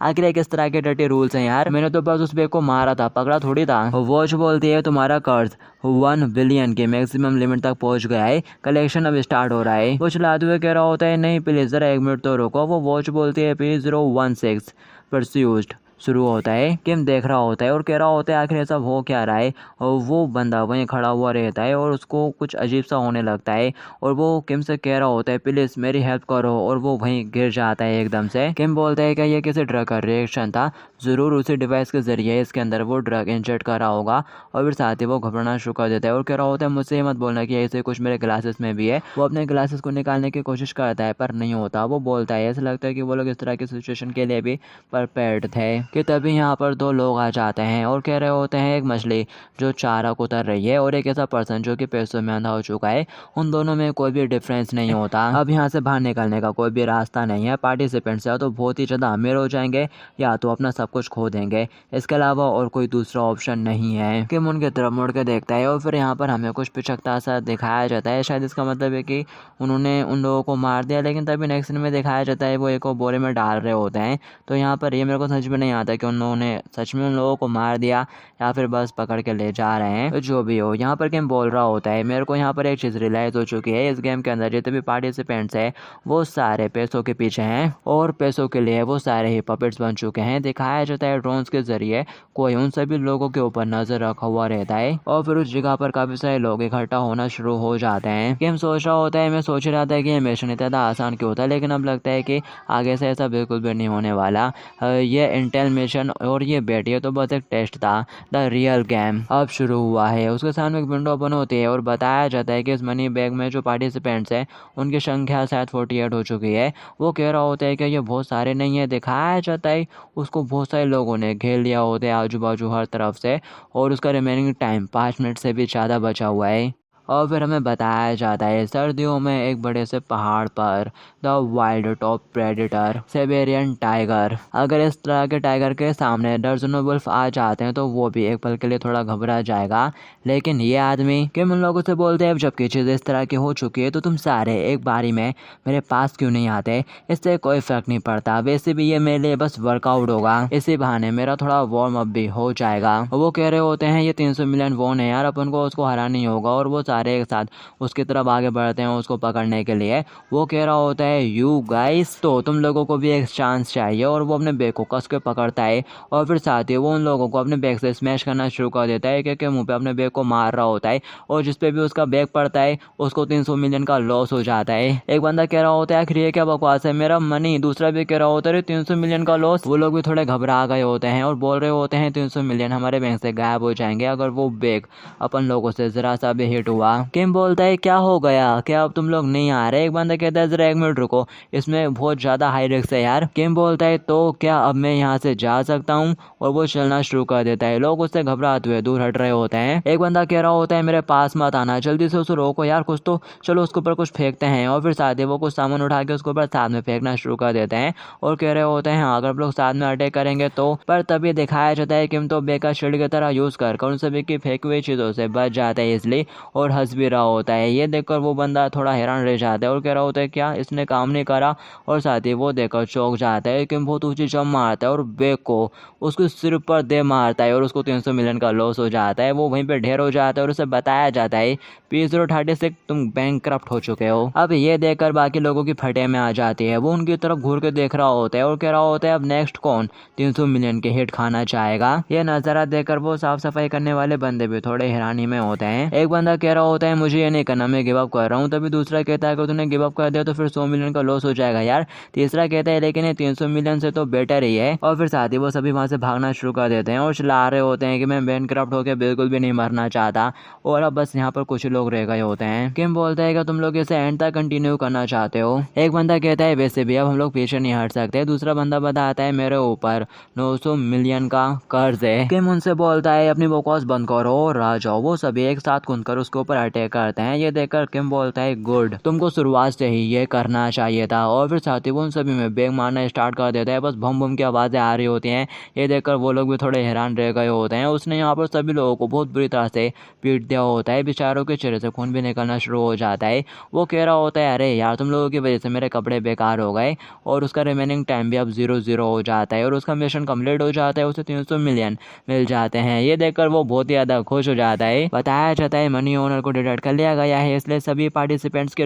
आखिर किस तरह के डर्टी रूल्स हैं यार, मैंने तो बस उस बैग को मारा था, पकड़ा थोड़ी था। वॉच बोलती है तुम्हारा कर्ज 1 बिलियन की मैक्सिमम लिमिट तक पहुंच गया है, कलेक्शन अब स्टार्ट हो रहा है। वो चलाते हुए कह रहा होता है नहीं प्लीज जरा 1 मिनट तो रुको। वो वॉच बोलती है P016 परस्यूज्ड शुरू होता है। किम देख रहा होता है और कह रहा होता है आखिर ऐसा हो क्या रहा है। और वो बंदा वहीं खड़ा हुआ रहता है और उसको कुछ अजीब सा होने लगता है और वो किम से कह रहा होता है प्लीज़ मेरी हेल्प करो, और वो वहीं गिर जाता है एकदम से। किम बोलता है कि ये किसी ड्रग का रिएक्शन था, ज़रूर उसी डिवाइस के जरिए इसके अंदर वो ड्रग इंजेक्ट कर रहा होगा। और फिर साथ ही वो घबराना शुरू कर देता है और कह रहा होता है मुझसे ये मत बोलना कि ऐसे कुछ मेरे ग्लासेस में भी है। वो अपने ग्लासेस को निकालने की कोशिश करता है पर नहीं होता। वो बोलता है ऐसा लगता है कि वो लोग इस तरह की सिचुएशन के लिए भी प्रिपेयर्ड थे। कि तभी यहाँ पर 2 लोग आ जाते हैं और कह रहे होते हैं एक मछली जो चारा को उतर रही है और एक ऐसा पर्सन जो कि पैसों में अंधा हो चुका है, उन दोनों में कोई भी डिफरेंस नहीं होता। अब यहाँ से बाहर निकलने का कोई भी रास्ता नहीं है। पार्टिसिपेंट्स या तो बहुत ही ज़्यादा अमीर हो जाएंगे या तो अपना सब कुछ खो देंगे, इसके अलावा और कोई दूसरा ऑप्शन नहीं है। किम उनकी तरफ मुड़ के देखता है और फिर यहाँ पर हमें कुछ पिचकता सा दिखाया जाता है, शायद इसका मतलब है कि उन्होंने उन लोगों को मार दिया। लेकिन तभी नेक्स्ट सीन में दिखाया जाता है वो एक और बोरे में डाल रहे होते हैं। तो यहाँ पर ये मेरे को समझ में नहीं आता कि उन्होंने सच में उन लोगों को मार दिया या फिर बस पकड़ के ले जा रहे हैं। तो जो भी हो यहाँ पर किम बोल रहा होता है मेरे को यहाँ पर एक चीज़ रियलाइज हो चुकी है, इस गेम के अंदर जितने भी पार्टिसिपेंट्स हैं वो सारे पैसों के पीछे हैं और पैसों के लिए वो सारे ही पपेट्स बन चुके हैं। दिखाया जाता है ड्रोन्स के जरिए कोई उन सभी लोगों के ऊपर नजर रखा हुआ रहता है और फिर उस जगह पर काफी सारे लोग इकट्ठा होना शुरू हो जाते हैं। किम सोच रहा होता है मैं सोच रहा था कि ये मिशन इतना आसान क्यों होता है, लेकिन अब लगता है कि आगे से ऐसा बिल्कुल भी नहीं होने वाला। ये इंटेल मिशन और ये बेट ये तो बस एक टेस्ट था, द रियल गेम अब शुरू हुआ है। उसके सामने एक विंडो ओपन होती है और बताया जाता है कि इस मनी बैग में जो पार्टिसिपेंट्स हैं उनकी संख्या शायद 48 हो चुकी है। वो कह रहा होता है कि ये बहुत सारे नहीं है। दिखाया जाता है उसको बहुत सारे लोगों ने घेर लिया होता है आजू बाजू हर तरफ से और उसका रिमेनिंग टाइम 5 मिनट से भी ज़्यादा बचा हुआ है। और फिर हमें बताया जाता है सर्दियों में एक बड़े से पहाड़ पर the wild top predator Siberian tiger, अगर इस तरह के टाइगर के सामने दर्जनों वुल्फ आ जाते हैं तो वो भी एक पल के लिए थोड़ा घबरा जाएगा। लेकिन ये आदमी किम उन लोगों से बोलते हैं जबकि चीज़ इस तरह की हो चुकी है तो तुम सारे एक बारी में मेरे पास क्यों नहीं आते, इससे कोई फर्क नहीं पड़ता, वैसे भी ये मेरे लिए बस वर्कआउट होगा, इसी बहाने मेरा थोड़ा वार्म अप भी हो जाएगा। वो कह रहे होते हैं ये 300 मिलियन वॉन है यार, अपन को उसको हराना नहीं होगा और वो सारे सारे एक साथ उसकी तरफ आगे बढ़ते हैं उसको पकड़ने के लिए। वो कह रहा होता है यू गाइस, तो तुम लोगों को भी एक चांस चाहिए, और वो अपने बैग को कस के पकड़ता है और फिर साथ ही वो उन लोगों को अपने बैग से स्मैश करना शुरू कर देता है, क्योंकि मुंह पे अपने बैग को मार रहा होता है, और जिस पे भी उसका बैग पड़ता है उसको 300 मिलियन का लॉस हो जाता है। एक बंदा कह रहा होता है आखिर ये क्या बकवास है, मेरा मनी। दूसरा भी कह रहा होता है 300 मिलियन का लॉस। वो लोग भी थोड़े घबरा गए होते हैं और बोल रहे होते हैं 300 मिलियन हमारे बैंक से गायब हो जाएंगे अगर वो बैग अपन लोगों से जरा सा भी हिट हुआ। किम बोलता है क्या हो गया, क्या अब तुम लोग नहीं आ रहे? एक बंदा कहता है जरा 1 मिनट रुको, इसमें बहुत ज्यादा हाई रिस्क है यार। किम बोलता है तो क्या अब मैं यहाँ से जा सकता हूँ, और वो चलना शुरू कर देता है। लोग उससे घबराते हुए दूर हट रहे होते हैं। एक बंदा कह रहा होता है मेरे पास मत आना, जल्दी से उसे रोको यार कुछ तो, चलो उसके ऊपर कुछ फेंकते हैं। और फिर साथ ही वो कुछ सामान उठा के उसके ऊपर साथ में फेंकना शुरू कर देते हैं और कह रहे होते हैं अगर लोग साथ में अटैक करेंगे तो। पर तभी दिखाया जाता है किम तो बैग का शील्ड की तरह यूज कर उन सभी की फेंकी हुई चीजों से बच जाता है इसलिए, और हंस भी रहा होता है। ये देखकर वो बंदा थोड़ा हैरान रह जाता है और कह रहा होता है क्या इसने काम नहीं करा, और साथ ही वो देखकर चौंक जाता है। किम बहुत ऊंची जंप मारता है और बैग को उसके सिर पर दे मारता है और उसको 300 मिलियन का लॉस हो जाता है। वो वहीं पे ढेर हो जाता है और उसे बताया जाता है P036 तुम बैंकक्रप्ट हो चुके हो। अब ये देखकर बाकी लोगों की फटे में आ जाती है। वो उनकी तरफ घूर के देख रहा होता है और कह रहा होता है अब नेक्स्ट कौन 300 मिलियन के हिट खाना चाहेगा। ये नजारा देखकर वो साफ सफाई करने वाले बंदे भी थोड़े हैरानी में होते हैं। एक बंदा कह रहा होता है मुझे ये नहीं करना, मैं गिव अप कर रहा हूँ। तभी दूसरा कहता है कि तूने गिव अप कर दिया तो फिर 100 मिलियन का लॉस हो जाएगा यार। तीसरा कहता है लेकिन ये 300 मिलियन से तो बेटर ही है। और फिर साथ ही वो सभी वहां से भागना शुरू कर देते हैं और चिल्ला रहे होते हैं कि मैं बैंकक्रप्ट होकर बिल्कुल भी नहीं मरना चाहता, और अब बस यहाँ पर कुछ लोग रह गए होते हैं। किम बोलता है कि तुम लोग इसे एंड तक कंटिन्यू करना चाहते हो। एक बंदा कहता है वैसे भी अब हम लोग पीछे नहीं हट सकते। दूसरा बंदा बताता है मेरे ऊपर 900 मिलियन का कर्ज है। किम उनसे बोलता है अपनी बकवास बंद करो और आ जाओ। वो सभी एक साथ खुनकर उसके ऊपर अटैक करते हैं। ये देखकर किम बोलता है गुड, तुमको शुरुआत से ही ये करना चाहिए था। और फिर साथ ही वो उन सभी में बैग मारना स्टार्ट कर देता है। बस बम बम की आवाजें आ रही होती हैं। ये देखकर वो लोग भी थोड़े हैरान रह गए होते हैं। उसने यहाँ पर सभी लोगों को बहुत बुरी तरह से पीट दिया होता है। बेचारों के चेहरे से खून भी निकलना शुरू हो जाता है। वो कह रहा होता है अरे यार तुम लोगों की वजह से मेरे कपड़े बेकार हो गए, और उसका रिमेनिंग टाइम भी अब 0-0 हो जाता है और उसका मिशन कंप्लीट हो जाता है। उसे 300 मिलियन मिल जाते हैं। ये देखकर वो बहुत ही ज्यादा खुश हो जाता है। बताया जाता है मनी ओनर को डिटेक्ट कर लिया गया है, इसलिए सभी पार्टिसिपेंट्स के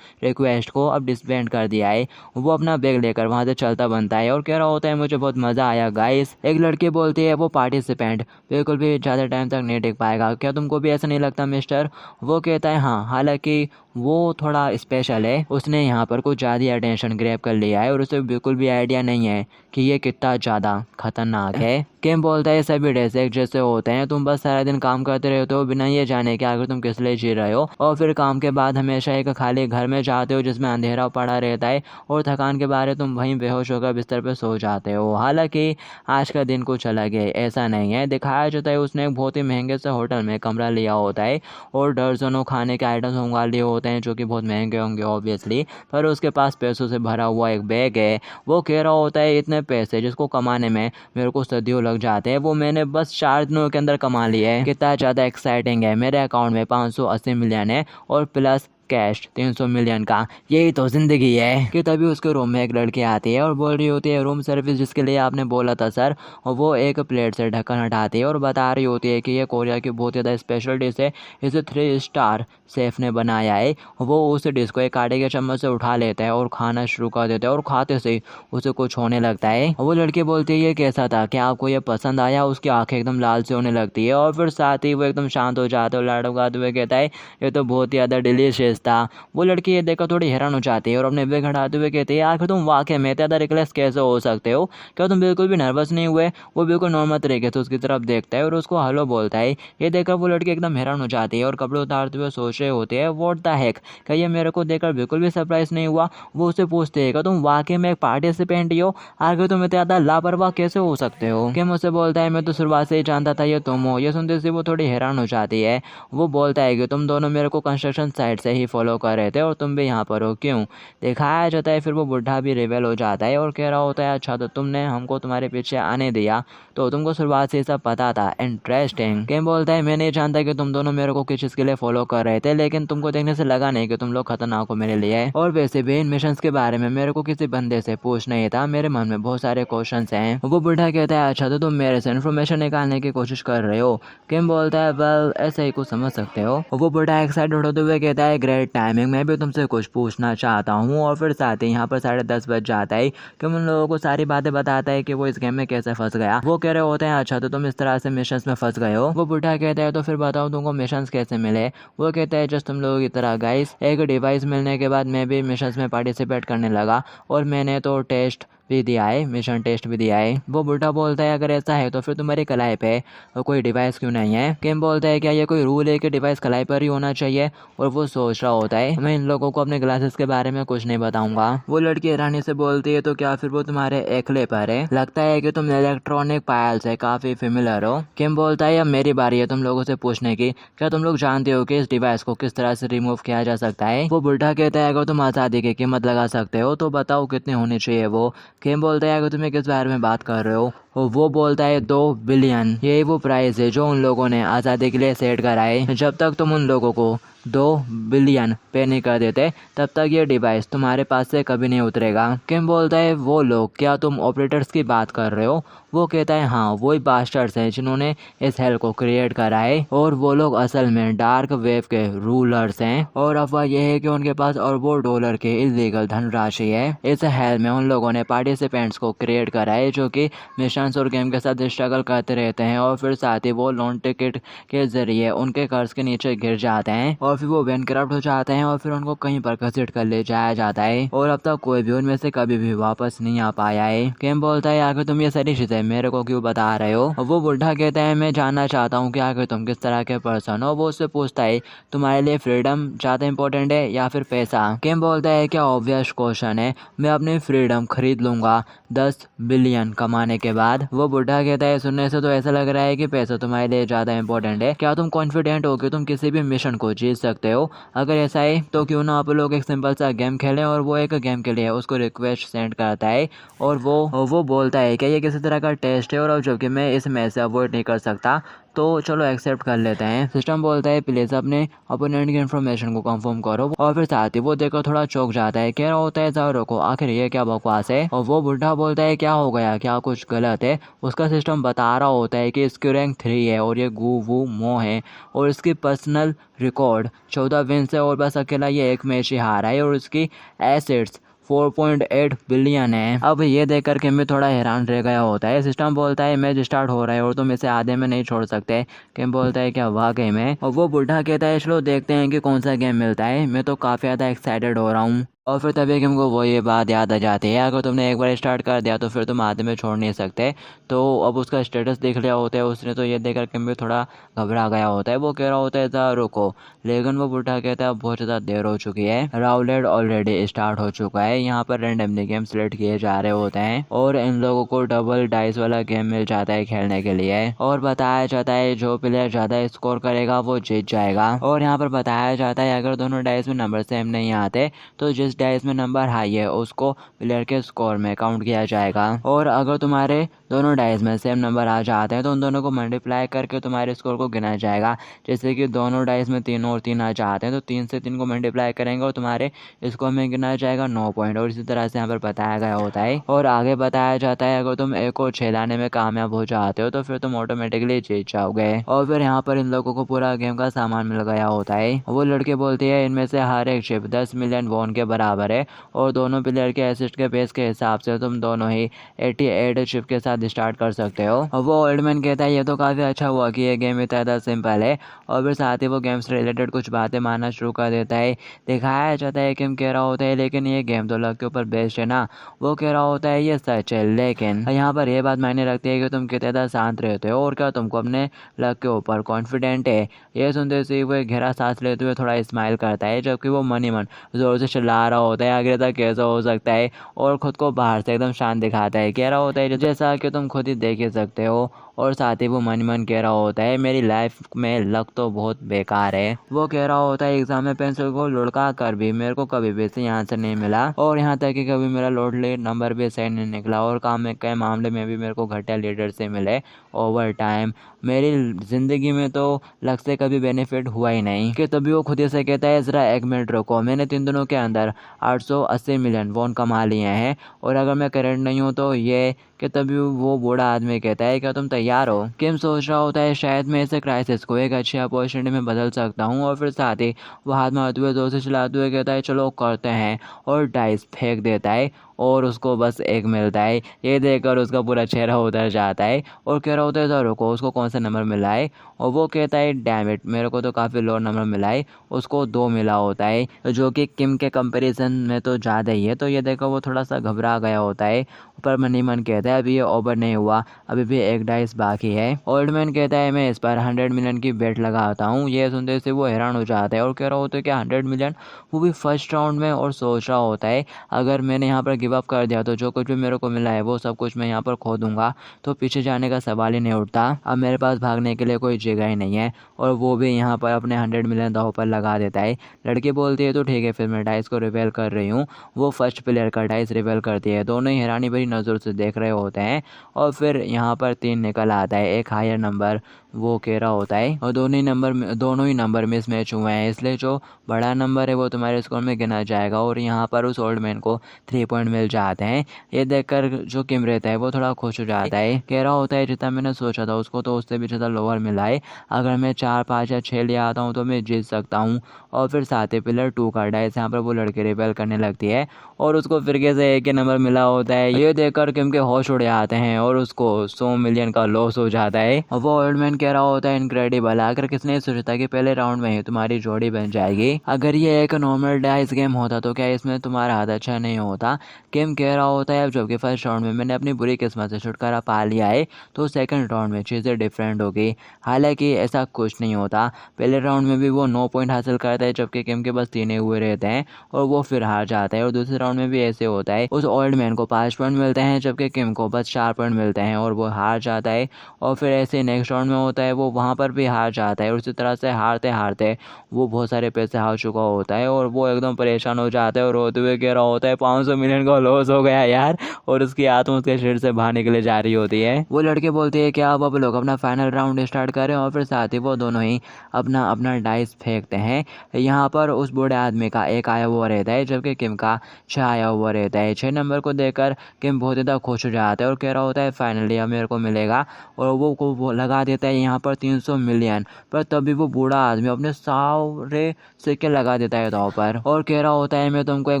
रिक्वेस्ट को अब डिसबैंड कर दिया है। वो अपना बैग लेकर वहां से चलता बनता है और कह रहा होता है मुझे बहुत मजा आया गाइस। एक लड़की बोलती है वो पार्टिसिपेंट बिल्कुल भी ज्यादा टाइम तक नहीं टिक पाएगा, क्या तुमको भी ऐसा नहीं लगता मिस्टर? वो कहता है हाँ, हालांकि वो थोड़ा स्पेशल है, उसने यहाँ पर कुछ ज़्यादा अटेंशन ग्रैब कर लिया है और उसे बिल्कुल भी आइडिया नहीं है कि ये कितना ज़्यादा खतरनाक है। किम बोलता है सभी डेज एक जैसे होते हैं, तुम बस सारा दिन काम करते रहते हो बिना ये जाने कि आखिर तुम किस लिए जी रहे हो, और फिर काम के बाद हमेशा एक खाली घर में जाते हो जिसमें अंधेरा पड़ा रहता है, और थकान के बारे तुम वहीं बेहोश होकर बिस्तर पर सो जाते हो। हालांकि आज का दिन कुछ अलग है, ऐसा नहीं है। दिखाया जाता है उसने एक बहुत ही महंगे से होटल में कमरा लिया होता है और दर्जनों खाने के आइटम्स मंगवा लिए होते हैं जो कि बहुत महंगे होंगे ऑब्वियसली, पर उसके पास पैसों से भरा हुआ एक बैग है। वो कह रहा होता है इतने पैसे जिसको कमाने में मेरे को सदियों लग जाते हैं, वो मैंने बस 4 दिनों के अंदर कमा लिए है। कितना ज़्यादा एक्साइटिंग है, मेरे अकाउंट में 580 मिलियन है और प्लस कैश 300 मिलियन का, यही तो जिंदगी है। कि तभी उसके रूम में एक लड़की आती है और बोल रही होती है रूम सर्विस जिसके लिए आपने बोला था सर, और वो एक प्लेट से ढक्कन हटाती है और बता रही होती है कि ये कोरिया की बहुत ज़्यादा स्पेशल डिश है, इसे 3 स्टार शेफ ने बनाया है। वो उस डिश को एक कांटे के चम्मच से उठा लेता है और खाना शुरू कर देता है, और खाते से उसे कुछ होने लगता है। वो लड़की बोलती है ये कैसा था, क्या आपको ये पसंद आया? उसकी आंखें एकदम लाल से होने लगती है और फिर साथ ही वो एकदम शांत हो जाता है और लाड़ उगाते हुए कहता है ये तो बहुत ही ज़्यादा डिलीशियस था। वो लड़की ये देखकर थोड़ी हैरान हो जाती है और अपने बैग हटाते हुए कहती है आखिर तुम वाकई में ज़्यादा रिक्लेस कैसे हो सकते हो, क्या तुम बिल्कुल भी नर्वस नहीं हुए? वो बिल्कुल नॉर्मल तरीके से उसकी तरफ देखता है और उसको हेलो बोलता है। ये देखकर वो लड़की एकदम हैरान हो जाती है और कपड़े उतारते हुए सोच रहे होते हैं व्हाट द हेक, क्या ये मेरे को देखकर बिल्कुल भी सरप्राइज नहीं हुआ? वो उससे पूछते हैं क्या तुम वाकई में एक पार्टिसिपेंट ही हो, आगे तुम इतना ज़्यादा लापरवाह कैसे हो सकते हो? क्या मुझसे बोलता है मैं तो शुरुआत से ही जानता था ये तुम हो। ये सुनते से वो थोड़ी हैरान हो जाती है। वो बोलता है कि तुम दोनों मेरे को कंस्ट्रक्शन साइट से ही ही फॉलो कर रहे थे और तुम भी यहाँ पर हो, क्यों? दिखाया जाता है फिर वो बुढ़ा भी रिवेल हो जाता है और कह रहा होता है अच्छा तो तुमने हमको तुम्हारे पीछे आने दिया, तो तुमको शुरुआत से सब पता था, इंटरेस्टिंग। किम बोलता है मैं नहीं जानता कि तुम दोनों मेरे को किस चीज के लिए फॉलो कर रहे थे, लेकिन तुमको देखने से लगा नहीं कि तुम लोग खतरनाक हो मेरे लिए। और वैसे भी इन मिशन के बारे में मेरे को किसी बंदे से पूछना ही था, मेरे मन में बहुत सारे क्वेश्चन हैं। वो बुढ़ा कहता है अच्छा तो तुम मेरे से इन्फॉर्मेशन निकालने की कोशिश कर रहे हो? किम बोलता है वेल ऐसे ही कुछ समझ सकते हो। वो बुढ़ा एक्साइटेड होते हुए कहता है ग्रेट टाइमिंग, मैं भी तुमसे कुछ पूछना चाहता हूँ। और फिर साथ ही यहाँ पर 10:30 बज जाता है कि उन लोगों को सारी बातें बताता है कि वो इस गेम में कैसे फंस गया। वो कह रहे होते हैं अच्छा तो तुम इस तरह से मिशन में फंस गए हो। वो बुढ़ा कहता है तो फिर बताओ तुमको मिशन कैसे मिले? वो कहता है जस्ट तुम लोगों की तरह गाइस, एक डिवाइस मिलने के बाद मैं भी मिशन में पार्टिसिपेट करने लगा और मैंने तो टेस्ट भी दिया है, मिशन टेस्ट भी दिया है। वो बुढ़ा बोलता है अगर ऐसा है तो फिर तुम्हारी कलाई पे कोई डिवाइस क्यों नहीं है? किम बोलता है क्या ये कोई रूल है कि डिवाइस कलाई पर ही होना चाहिए? और वो सोच रहा होता है मैं इन लोगों को अपने ग्लासेस के बारे में कुछ नहीं बताऊंगा। वो लड़की हैरानी से बोलती है तो क्या फिर वो तुम्हारे एकले पर है? लगता है कि तुम इलेक्ट्रॉनिक पायल से काफी फेमिलियर हो। किम बोलता है अब मेरी बारी है तुम लोगों से पूछने की, क्या तुम लोग जानते हो कि इस डिवाइस को किस तरह से रिमूव किया जा सकता है? वो बुढ़ा कहता है अगर तुम आजादी की कीमत लगा सकते हो तो बताओ कितनी होनी चाहिए वो? किम बोलता है अगर तुम्हें किस बारे में बात कर रहे हो? वो बोलता है 2 बिलियन, यही वो प्राइस है जो उन लोगों ने आज़ादी के लिए सेट करा है। जब तक तुम उन लोगों को 2 बिलियन पे नहीं कर देते तब तक ये डिवाइस तुम्हारे पास से कभी नहीं उतरेगा। किम बोलता है वो लोग, क्या तुम ऑपरेटर्स की बात कर रहे हो? वो कहता है हाँ वही बास्टर्स हैं जिन्होंने इस हेल को क्रिएट करा है और वो लोग असल में डार्क वेव के रूलर्स हैं और अफवाह यह है कि उनके पास अरबों डॉलर की इलीगल धनराशि है। इस हेल में उन लोगों ने पार्टिसिपेंट्स को क्रिएट करा है जो कि मिशन और गेम के साथ स्ट्रगल करते रहते हैं और फिर साथ ही वो लोन टिकट के जरिए उनके कर्ज के नीचे गिर जाते हैं और फिर वो बैंकक्रप्ट हो जाते हैं और फिर उनको कहीं पर घसीट कर ले जाया जाता है और अब तक कोई भी उनमें से कभी भी वापस नहीं आ पाया है। किम बोलता है आखिर तुम ये सारी चीजें मेरे को क्यों बता रहे हो? वो बुढ़ा कहता है मैं जानना चाहता हूँ कि आखिर तुम किस तरह के पर्सन हो। वो उससे पूछता है तुम्हारे लिए फ्रीडम ज्यादा इंपॉर्टेंट है या फिर पैसा? किम बोलता है क्या ऑब्वियस क्वेश्चन है, मैं अपनी फ्रीडम खरीद लूंगा 10 बिलियन कमाने के बाद। वो बुढ़ा कहता है सुनने से तो ऐसा लग रहा है कि पैसा तुम्हारे लिए ज्यादा इंपॉर्टेंट है, क्या तुम कॉन्फिडेंट हो कि तुम किसी भी मिशन को जीत सकते हो? अगर ऐसा है तो क्यों ना आप लोग एक सिंपल सा गेम खेलें। और वो एक गेम के लिए उसको रिक्वेस्ट सेंड करता है और वो बोलता है कि ये किसी तरह का टेस्ट है और अब जबकि मैं इस मैच से अवॉइड नहीं कर सकता तो चलो एक्सेप्ट कर लेते हैं। सिस्टम बोलता है प्लीज अपने अपोनेंट की इन्फॉर्मेशन को कंफर्म करो और फिर साथ ही वो देखकर थोड़ा चौंक जाता है, कह रहा होता है ज़रा रुको आखिर ये क्या बकवास है? और वो बुढ़ा बोलता है क्या हो गया, क्या कुछ गलत है? उसका सिस्टम बता रहा होता है कि इसकी रैंक 3 है और ये गू वू मो है और इसकी पर्सनल रिकॉर्ड 14 विन है और बस अकेला ये एक मैच ही हारा है और इसकी एसेट्स 4.8 बिलियन है। अब ये देख कर किम भी थोड़ा हैरान रह गया होता है। सिस्टम बोलता है मैच स्टार्ट हो रहा है और तुम इसे आधे में नहीं छोड़ सकते। किम बोलता है क्या वाकई में? और वो बुढ़ा कहता है चलो देखते हैं कि कौन सा गेम मिलता है, मैं तो काफ़ी ज़्यादा एक्साइटेड हो रहा हूँ। और फिर तभी किम को वो ये बात याद आ जाती है अगर तुमने एक बार स्टार्ट कर दिया तो फिर तुम आधे में छोड़ नहीं सकते। तो अब उसका स्टेटस देख लिया होता है उसने, तो ये देखकर किम भी थोड़ा घबरा गया होता है। वो कह रहा होता है ज़रा रुको, लेकिन वो बुढ़ा कहता है अब बहुत ज़्यादा देर हो चुकी है, राउलेट ऑलरेडी स्टार्ट हो चुका है। यहाँ पर रैंडमली गेम सेलेक्ट किए जा रहे होते हैं और इन लोगों को डबल डाइस वाला गेम मिल जाता है खेलने के लिए और बताया जाता है जो प्लेयर ज़्यादा स्कोर करेगा वो जीत जाएगा। और यहाँ पर बताया जाता है अगर दोनों डाइस में नंबर सेम नहीं आते तो जिस डाइस में नंबर हाई है उसको प्लेयर के स्कोर में काउंट किया जाएगा और अगर तुम्हारे दोनों डाइस में सेम नंबर आ जाते हैं तो उन दोनों को मल्टीप्लाई करके तुम्हारे स्कोर को गिना जाएगा। जैसे कि दोनों डाइस में 3 और 3 आ जाते हैं तो 3 से 3 को मल्टीप्लाई करेंगे और तुम्हारे स्कोर में गिना जाएगा 9 पॉइंट और इसी तरह से यहाँ पर बताया गया होता है। और आगे बताया जाता है अगर तुम एक और 6 लाने में कामयाब हो जाते हो तो फिर तुम ऑटोमेटिकली जीत जाओगे। और फिर यहाँ पर इन लोगों को पूरा गेम का सामान मिल गया होता है। वो लड़के बोलती है इनमें से हर एक चिप 10 मिलियन वॉन के बराबर है और दोनों प्लेयर के असिस्ट के बेस के हिसाब से तुम दोनों ही 88 चिप के साथ स्टार्ट कर सकते हो। और वो ओल्ड मैन कहता है ये तो काफ़ी अच्छा हुआ कि ये गेम इतना ज़्यादा सिंपल है और फिर साथ ही वो गेम से रिलेटेड कुछ बातें मानना शुरू कर देता है। दिखाया जाता है किम कह रहा होता है लेकिन ये गेम तो लक के ऊपर बेस्ड है ना। वो कह रहा होता है ये सच है लेकिन यहाँ पर यह बात मायने रखती है कि तुम कितने ज़्यादा शांत रहते हो और क्या तुमको अपने लक के ऊपर कॉन्फिडेंट है। ये सुनते से वो गहरा सांस लेते हुए थोड़ा स्माइल करता है जबकि वो मन ही मन जोर से चिल्ला रहा होता है आगे तक कैसा हो सकता है और खुद को बाहर से एकदम शांत दिखाता है। कह रहा होता है जैसा कि तुम खुद ही देख ही सकते हो और साथ ही वो मन मन कह रहा होता है मेरी लाइफ में लक तो बहुत बेकार है। वो कह रहा होता है एग्जाम में पेंसिल को लुढ़का कर भी मेरे को कभी भी सही आंसर नहीं मिला, और यहाँ तक कि कभी मेरा लोडले नंबर भी सही नहीं निकला, और काम के मामले में भी मेरे को घटिया लीडर से मिले ओवर टाइम। मेरी ज़िंदगी में तो लक से कभी बेनिफिट हुआ ही नहीं। कि तभी वो खुद ही से कहता है ज़रा 1 मिनट रुको, मैंने 3 दिनों के अंदर 880 मिलियन वॉन कमा लिए हैं, और अगर मैं करेंट नहीं हूँ तो ये। कि तभी वो बूढ़ा आदमी कहता है क्या तुम तैयार हो। किम सोच रहा होता है शायद मैं इस क्राइसिस को एक अच्छी अपॉर्चुनिटी में बदल सकता हूँ, और फिर साथ ही वो हाथ मारते हुए जोर से चलाते हुए कहता है चलो करते हैं, और डाइस फेंक देता है और उसको बस 1 मिलता है। ये देखकर उसका पूरा चेहरा उधर जाता है और कह रहा होता है रुको उसको कौन सा नंबर मिला है, और वो कहता है डैम इट मेरे को तो काफ़ी लो नंबर मिला है। उसको 2 मिला होता है, जो कि किम के कंपैरिजन में तो ज़्यादा ही है। तो ये देखो वो थोड़ा सा घबरा गया होता है, पर मन ही मन कहता है अभी ये ओवर नहीं हुआ, अभी भी 1 डाइस बाकी है। ओल्ड मैन कहता है मैं इस पर 100 मिलियन की बेट लगाता हूँ। ये सुनते से वो हैरान हो जाता है और कह रहा होता है कि 100 मिलियन, वो भी फर्स्ट राउंड में। और सोच रहा होता है अगर मैंने यहाँ पर गिव अप कर दिया तो जो कुछ भी मेरे को मिला है वो सब कुछ मैं यहाँ पर खो दूंगा, तो पीछे जाने का सवाल ही नहीं उठता। अब मेरे पास भागने के लिए कोई जगह ही नहीं है, और वो भी यहाँ पर अपने 100 मिलियन दाव पर लगा देता है। लड़की बोलती है तो ठीक है फिर मैं डाइस को रिवेल कर रही हूँ। वो फर्स्ट प्लेयर का डाइस रिवेल करती है। दोनों ही हैरानी भरी नज़र से देख रहे होते हैं, और फिर यहाँ पर 3 निकल आता है, एक हायर नंबर वो कह रहा होता है, और दोनों ही नंबर मिस मैच हुए हैं, इसलिए जो बड़ा नंबर है वो तुम्हारे स्कोर में गिना जाएगा। और यहाँ पर उस ओल्ड मैन को 3 पॉइंट मिल जाते हैं। ये देखकर जो किम रहता है वो थोड़ा खुश हो जाता है, कह रहा होता है जितना मैंने सोचा था उसको तो उससे भी ज़्यादा लोअर मिला है, अगर मैं 4, 5 या 6 ले आता हूँ तो मैं जीत सकता हूँ। और फिर साथ ही पिलर 2 का डाइस यहाँ पर वो लड़की रिवेल करने लगती है, और उसको फिर से एक ही नंबर मिला होता है। ये देखकर किम के होश उड़ जाते हैं और उसको 100 मिलियन का लॉस हो जाता है। और वो ओल्ड मैन कह रहा होता है इनक्रेडिबल, आखिर किसने सोचा था कि पहले राउंड में ही तुम्हारी जोड़ी बन जाएगी। अगर ये एक नॉर्मल डाइस गेम होता तो क्या इसमें तुम्हारा हाथ अच्छा नहीं होता। किम कह रहा होता है अब जबकि फर्स्ट राउंड में मैंने अपनी बुरी किस्मत से छुटकारा पा लिया है, तो सेकंड राउंड में चीज़ें डिफरेंट होगी। हालांकि ऐसा कुछ नहीं होता, पहले राउंड में भी वो 9 पॉइंट हासिल करता है जबकि किम के बस 3 हुए रहते हैं, और वो फिर हार जाता है। और दूसरे राउंड में भी ऐसे होता है, उस ओल्ड मैन को 5 पॉइंट मिलते हैं जबकि किम को बस 4 पॉइंट मिलते हैं, और वो हार जाता है। और फिर ऐसे नेक्स्ट राउंड में होता है वो वहाँ पर भी हार जाता है, और उसी तरह से हारते हारते वो बहुत सारे पैसे हार चुका होता है, और वो एकदम परेशान हो जाता है और रोते हुए कह रहा होता है 500 मिलियन का लॉस हो गया यार, और उसकी आत्मा उसके शरीर से बाहर निकले जा रही होती है। वो लड़के बोलती है कि अब लोग अपना फाइनल राउंड स्टार्ट करें, और फिर साथ ही वो दोनों ही अपना अपना डाइस फेंकते हैं। यहाँ पर उस बूढ़े आदमी का 1 आया हुआ रहता है जबकि किम का 6 आया हुआ रहता है। 6 नंबर को देखकर किम बहुत ज़्यादा खुश हो जाता है और कह रहा होता है फाइनली अब मेरे को मिलेगा, और वो लगा देता है यहाँ पर 300 मिलियन। पर तभी वो बूढ़ा आदमी अपने सारे सिक्के लगा देता है दांव पर, और कह रहा होता है मैं तुमको एक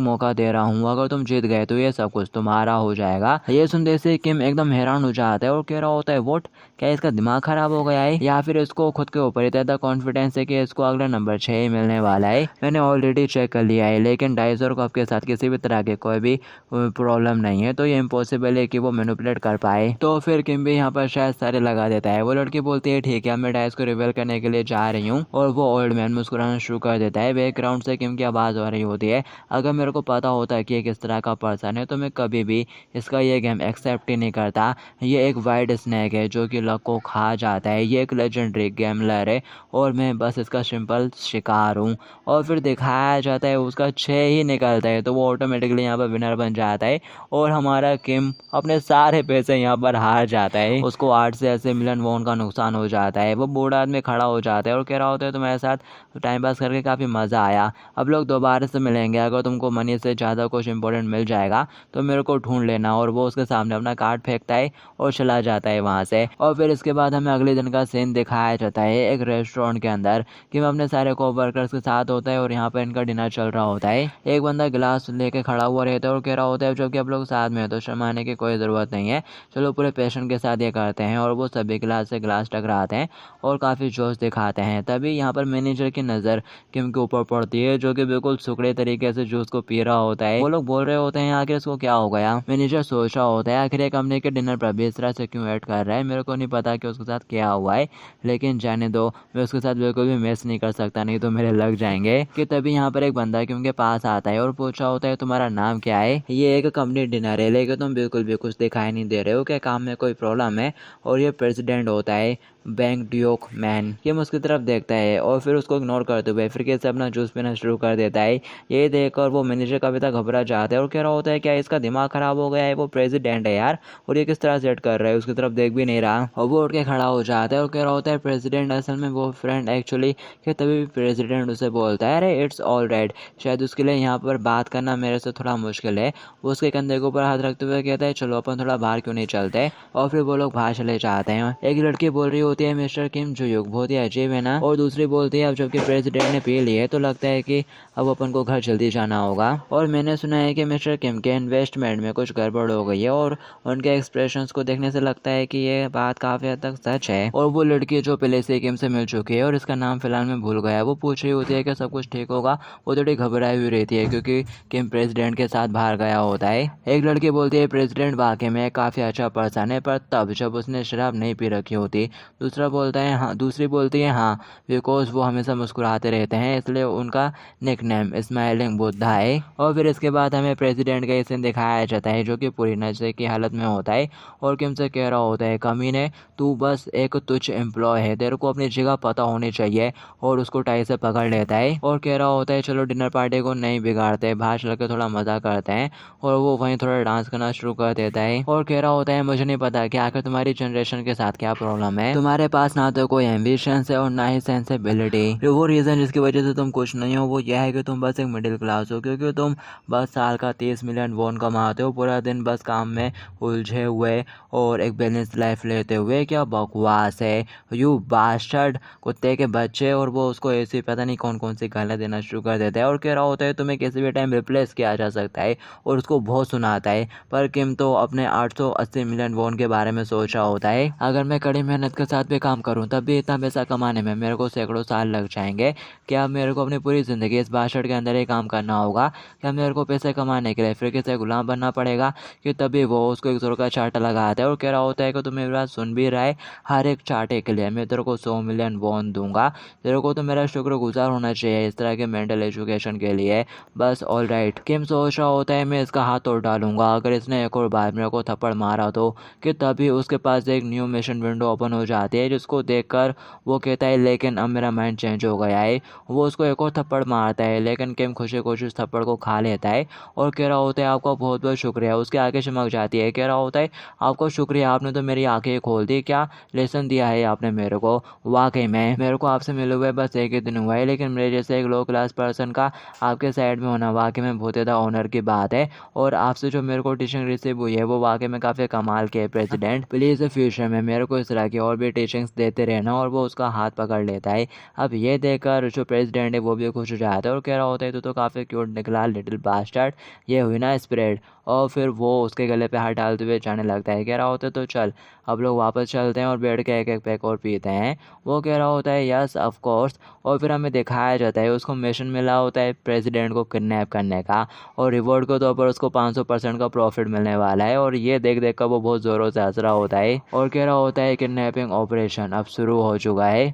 मौका दे रहा हूँ, अगर तुम जीत गए तो ये सब कुछ तुम्हारा हो जाएगा। ये सुनते से किम एकदम हैरान हो जाता है और कह रहा होता है वोट, क्या इसका दिमाग खराब हो गया है, या फिर इसको खुद के ऊपर इतना कॉन्फिडेंस है कि इसको अगला नंबर 6 ही मिलने वाला है। मैंने ऑलरेडी चेक कर लिया है, लेकिन डाइस और कप के साथ किसी भी तरह के कोई भी प्रॉब्लम नहीं है, तो ये इम्पॉसिबल है कि वो मैनिपुलेट कर पाए। तो फिर किम भी यहाँ पर शायद सारे लगा देता है। वो लड़की बोलती है ठीक है मैं डाइस को रिवेल करने के लिए जा रही हूँ, और वो ओल्ड मैन मुस्कुराना शुरू कर देता है। बैकग्राउंड से किम की आवाज़ आ रही होती है, अगर मेरे को पता होता है कि ये किस तरह का पर्सन है तो मैं कभी भी इसका ये गेम एक्सेप्ट ही नहीं करता। ये एक वाइल्ड स्नैक है जो कि लक को खा जाता है, ये एक लेजेंडरी गेमलर है और मैं बस इसका सिंपल शिकार हूँ। और फिर दिखाया जाता है उसका 6 ही निकलता है, तो वो ऑटोमेटिकली यहाँ पर विनर बन जाता है, और हमारा किम अपने सारे पैसे यहाँ पर हार जाता है। उसको 8 से 80 मिलियन वॉन का नुकसान हो जाता है। वो बूढ़ा आदमी खड़ा हो जाता है और कह रहा होता है तुम्हारे साथ टाइम पास करके काफ़ी मज़ा आया, अब लोग दोबारा से मिलेंगे, अगर तुमको मनी से ज़्यादा कुछ इंपॉर्टेंट मिल जाएगा तो मेरे को ढूंढ लेना। और वो उसके सामने अपना कार्ड फेंकता है और चला जाता है वहाँ से। और फिर इसके बाद हमें अगले दिन का सीन दिखाया जाता है एक रेस्टोरेंट के अंदर, कि मैं अपने सारे को वर्कर्स के साथ होता है और यहाँ पर इनका डिनर चल रहा होता है। एक बंदा गिलास लेके खड़ा हुआ रहता है और कह रहा होता है जबकि आप लोग साथ में है तो शर्माने की कोई ज़रूरत नहीं है, चलो पूरे पैशन के साथ ये करते हैं। और वो सभी गिलास से गिलास टकरा टकराते हैं और काफ़ी जोश दिखाते हैं। तभी यहाँ पर मैनेजर की नज़र किम के ऊपर पड़ती है, जो कि बिल्कुल सुखड़े तरीके से जूस को पी रहा होता है। वो लोग बोल रहे होते हैं आखिर इसको क्या हो गया। मैनेजर सोच रहा होता है आखिर ये कंपनी के डिनर पर भी इस तरह से क्यों वेट कर रहा है। मेरे को नहीं पता कि उसके साथ क्या हुआ है, लेकिन जाने दो, मैं उसके साथ बिल्कुल भी मिस नहीं कर सकता, नहीं तो मेरे लग जाएंगे। कि तभी यहाँ पर एक बंदा किम के पास आता है और पूछ रहा होता है तुम्हारा नाम क्या है। ये एक कंपनी डिनर है, लेकिन तुम बिल्कुल भी कुछ दिखाई नहीं दे रहे हो, क्या काम में कोई प्रॉब्लम है। और ये प्रेसिडेंट होता है बैंक ड्यूक मैन। किम उसकी तरफ देखता है और फिर उसको इग्नोर करते हुए फिर कैसे अपना जूस पीना शुरू कर देता है। ये देखकर वो मैनेजर काफी तक घबरा जाता है और कह रहा होता है क्या इसका दिमाग खराब हो गया है, वो प्रेसिडेंट है यार, और ये किस तरह सेट कर रहा है, उसकी तरफ देख भी नहीं रहा। और वो उठ के खड़ा हो जाता है और कह रहा होता है प्रेसिडेंट असल में वो फ्रेंड एक्चुअली। कि तभी प्रेसिडेंट उसे बोलता है अरे इट्स ऑल राइट, शायद उसके लिए यहाँ पर बात करना मेरे से थोड़ा मुश्किल है। वो उसके कंधे के ऊपर हाथ रखते हुए कहता है चलो अपन थोड़ा बाहर क्यों नहीं चलते। और फिर वो लोग बाहर चले जाते हैं। एक लड़की बोल रही होती है मिस्टर किम जो युग बहुत ही अजीब है ना। और दूसरी बोलती है अब जबकि प्रेसिडेंट ने पी ली है तो लगता है कि अब अपन को घर जल्दी जाना होगा। और मैंने सुना है कि मिस्टर किम के इन्वेस्टमेंट में कुछ गड़बड़ हो गई है और उनके एक्सप्रेशंस को देखने से लगता है कि ये बात काफी हद तक सच है। और वो लड़की जो पहले से किम से मिल चुकी है और इसका नाम फिलहाल में भूल गया, वो पूछ रही होती है कि सब कुछ ठीक होगा। वो थोड़ी घबराई हुई रहती है क्योंकि किम प्रेसिडेंट के साथ बाहर गया होता है। एक लड़की बोलती है प्रेसिडेंट वाकई में काफी अच्छा पर्सन है, पर तब जब उसने शराब नहीं पी रखी होती। दूसरा बोलता है हाँ, दूसरी बोलती है हाँ, बिकॉज वो हमेशा मुस्कुराते रहते हैं इसलिए उनका निकनेम स्माइलिंग बुद्धा है। और फिर इसके बाद हमें प्रेसिडेंट का सीन दिखाया जाता है जो कि पूरी नशे की हालत में होता है और किम से कह रहा होता है कमीने तू बस एक तुच्छ एम्प्लॉय है, तेरे को अपनी जगह पता होनी चाहिए। और उसको टाई से पकड़ लेता है और कह रहा होता है चलो डिनर पार्टी को नहीं बिगाड़ते, बाहर चल के थोड़ा मजा करते हैं। और वो वहीं थोड़ा डांस करना शुरू कर देता है और कह रहा होता है मुझे नहीं पता कि आखिर तुम्हारी जनरेशन के साथ क्या प्रॉब्लम है, तुम्हारे पास ना तो कोई एम्बिशंस है और ना ही सेंसिबिलिटी। वो रीजन जिसकी वजह से तुम कुछ नहीं हो वो यह है कि तुम बस एक मिडिल क्लास हो, क्योंकि तुम बस साल का 30 मिलियन वॉन कमाते हो, पूरा दिन बस काम में उलझे हुए और एक बैलेंस लाइफ लेते हुए। क्या बकवास है यू बास्टर्ड कुत्ते के बच्चे। और वो उसको ऐसी पता नहीं कौन कौन सी गालियाँ देना शुरू कर देता है और कह रहा होता है तुम्हें किसी भी टाइम रिप्लेस किया जा सकता है और उसको बहुत सुनाता है। पर किम तो अपने 880 मिलियन वॉन के बारे में सोच रहा होता है अगर मैं कड़ी मेहनत के साथ भी काम करूं तब भी इतना पैसा कमाने में मेरे को सैकड़ों साल लग जाएंगे। क्या मेरे को अपनी पूरी ज़िंदगी इस बास्टर्ड के अंदर ही काम करना होगा? क्या मेरे को पैसे कमाने के लिए फिर किसी गुलाम बनना पड़ेगा? कि तभी वो उसको एक जोर का चाटा लगाता है और कह रहा होता है कि तुम मेरी बात सुन भी रहा है, हर एक चाटे के लिए मैं तेरे को 100 मिलियन वॉन दूंगा, तेरे को तो मेरा शुक्रगुजार होना चाहिए इस तरह के मेंटल एजुकेशन के लिए। बस ऑल राइट। किम सोच रहा होता है मैं इसका हाथ तोड़ डालूंगा अगर इसने एक और बार मेरे को थप्पड़ मारा तो। कि तभी उसके पास एक न्यू मिशन विंडो ओपन हो जाती है जिसको देखकर वो कहता है लेकिन अब मेरा माइंड चेंज हो गया है। वो उसको एक और थप्पड़ मारता है लेकिन किम खुशी खुशी उस थप्पड़ को खा लेता है और कह रहा होता है आपका बहुत बहुत शुक्रिया। उसके आगे चमक जाती है, कह रहा होता है आपको शुक्रिया, आपने तो मेरी आंखें खोल दी, क्या लेसन दिया है आपने मेरे को। वाकई में मेरे को आपसे मिले हुए बस एक ही दिन हुआ है, लेकिन मेरे जैसे एक लो क्लास पर्सन का आपके साइड में होना वाकई में बहुत ज़्यादा ऑनर की बात है। और आपसे जो मेरे को टीचिंग रिसीव हुई है वो वाकई में काफ़ी कमाल के है प्रेसिडेंट। प्लीज़ फ्यूचर में मेरे को इस तरह की और भी टीचिंग्स देते रहना। और वो उसका हाथ पकड़ लेता है। अब ये देखकर जो प्रेसिडेंट है वो भी खुश हो जाता है और कह रहा होता है तो काफ़ी क्यूट निकला लिटिल बास्टर्ड, ये हुई ना स्प्रेड। और फिर वो उसके गले पे हाथ डालते हुए जाने लगता है। कह रहा होता है तो चल अब लोग वापस चलते हैं और बैठ के एक एक पैक और पीते हैं। वो कह रहा होता है यस ऑफ कोर्स। और फिर हमें दिखाया जाता है उसको मिशन मिला होता है प्रेसिडेंट को किडनैप करने का और रिवॉर्ड के तौर पर उसको 500% का प्रॉफिट मिलने वाला है। और ये देख देख कर वो बहुत ज़ोरों से हंस रहा होता है और कह रहा होता है किडनैपिंग ऑपरेशन अब शुरू हो चुका है।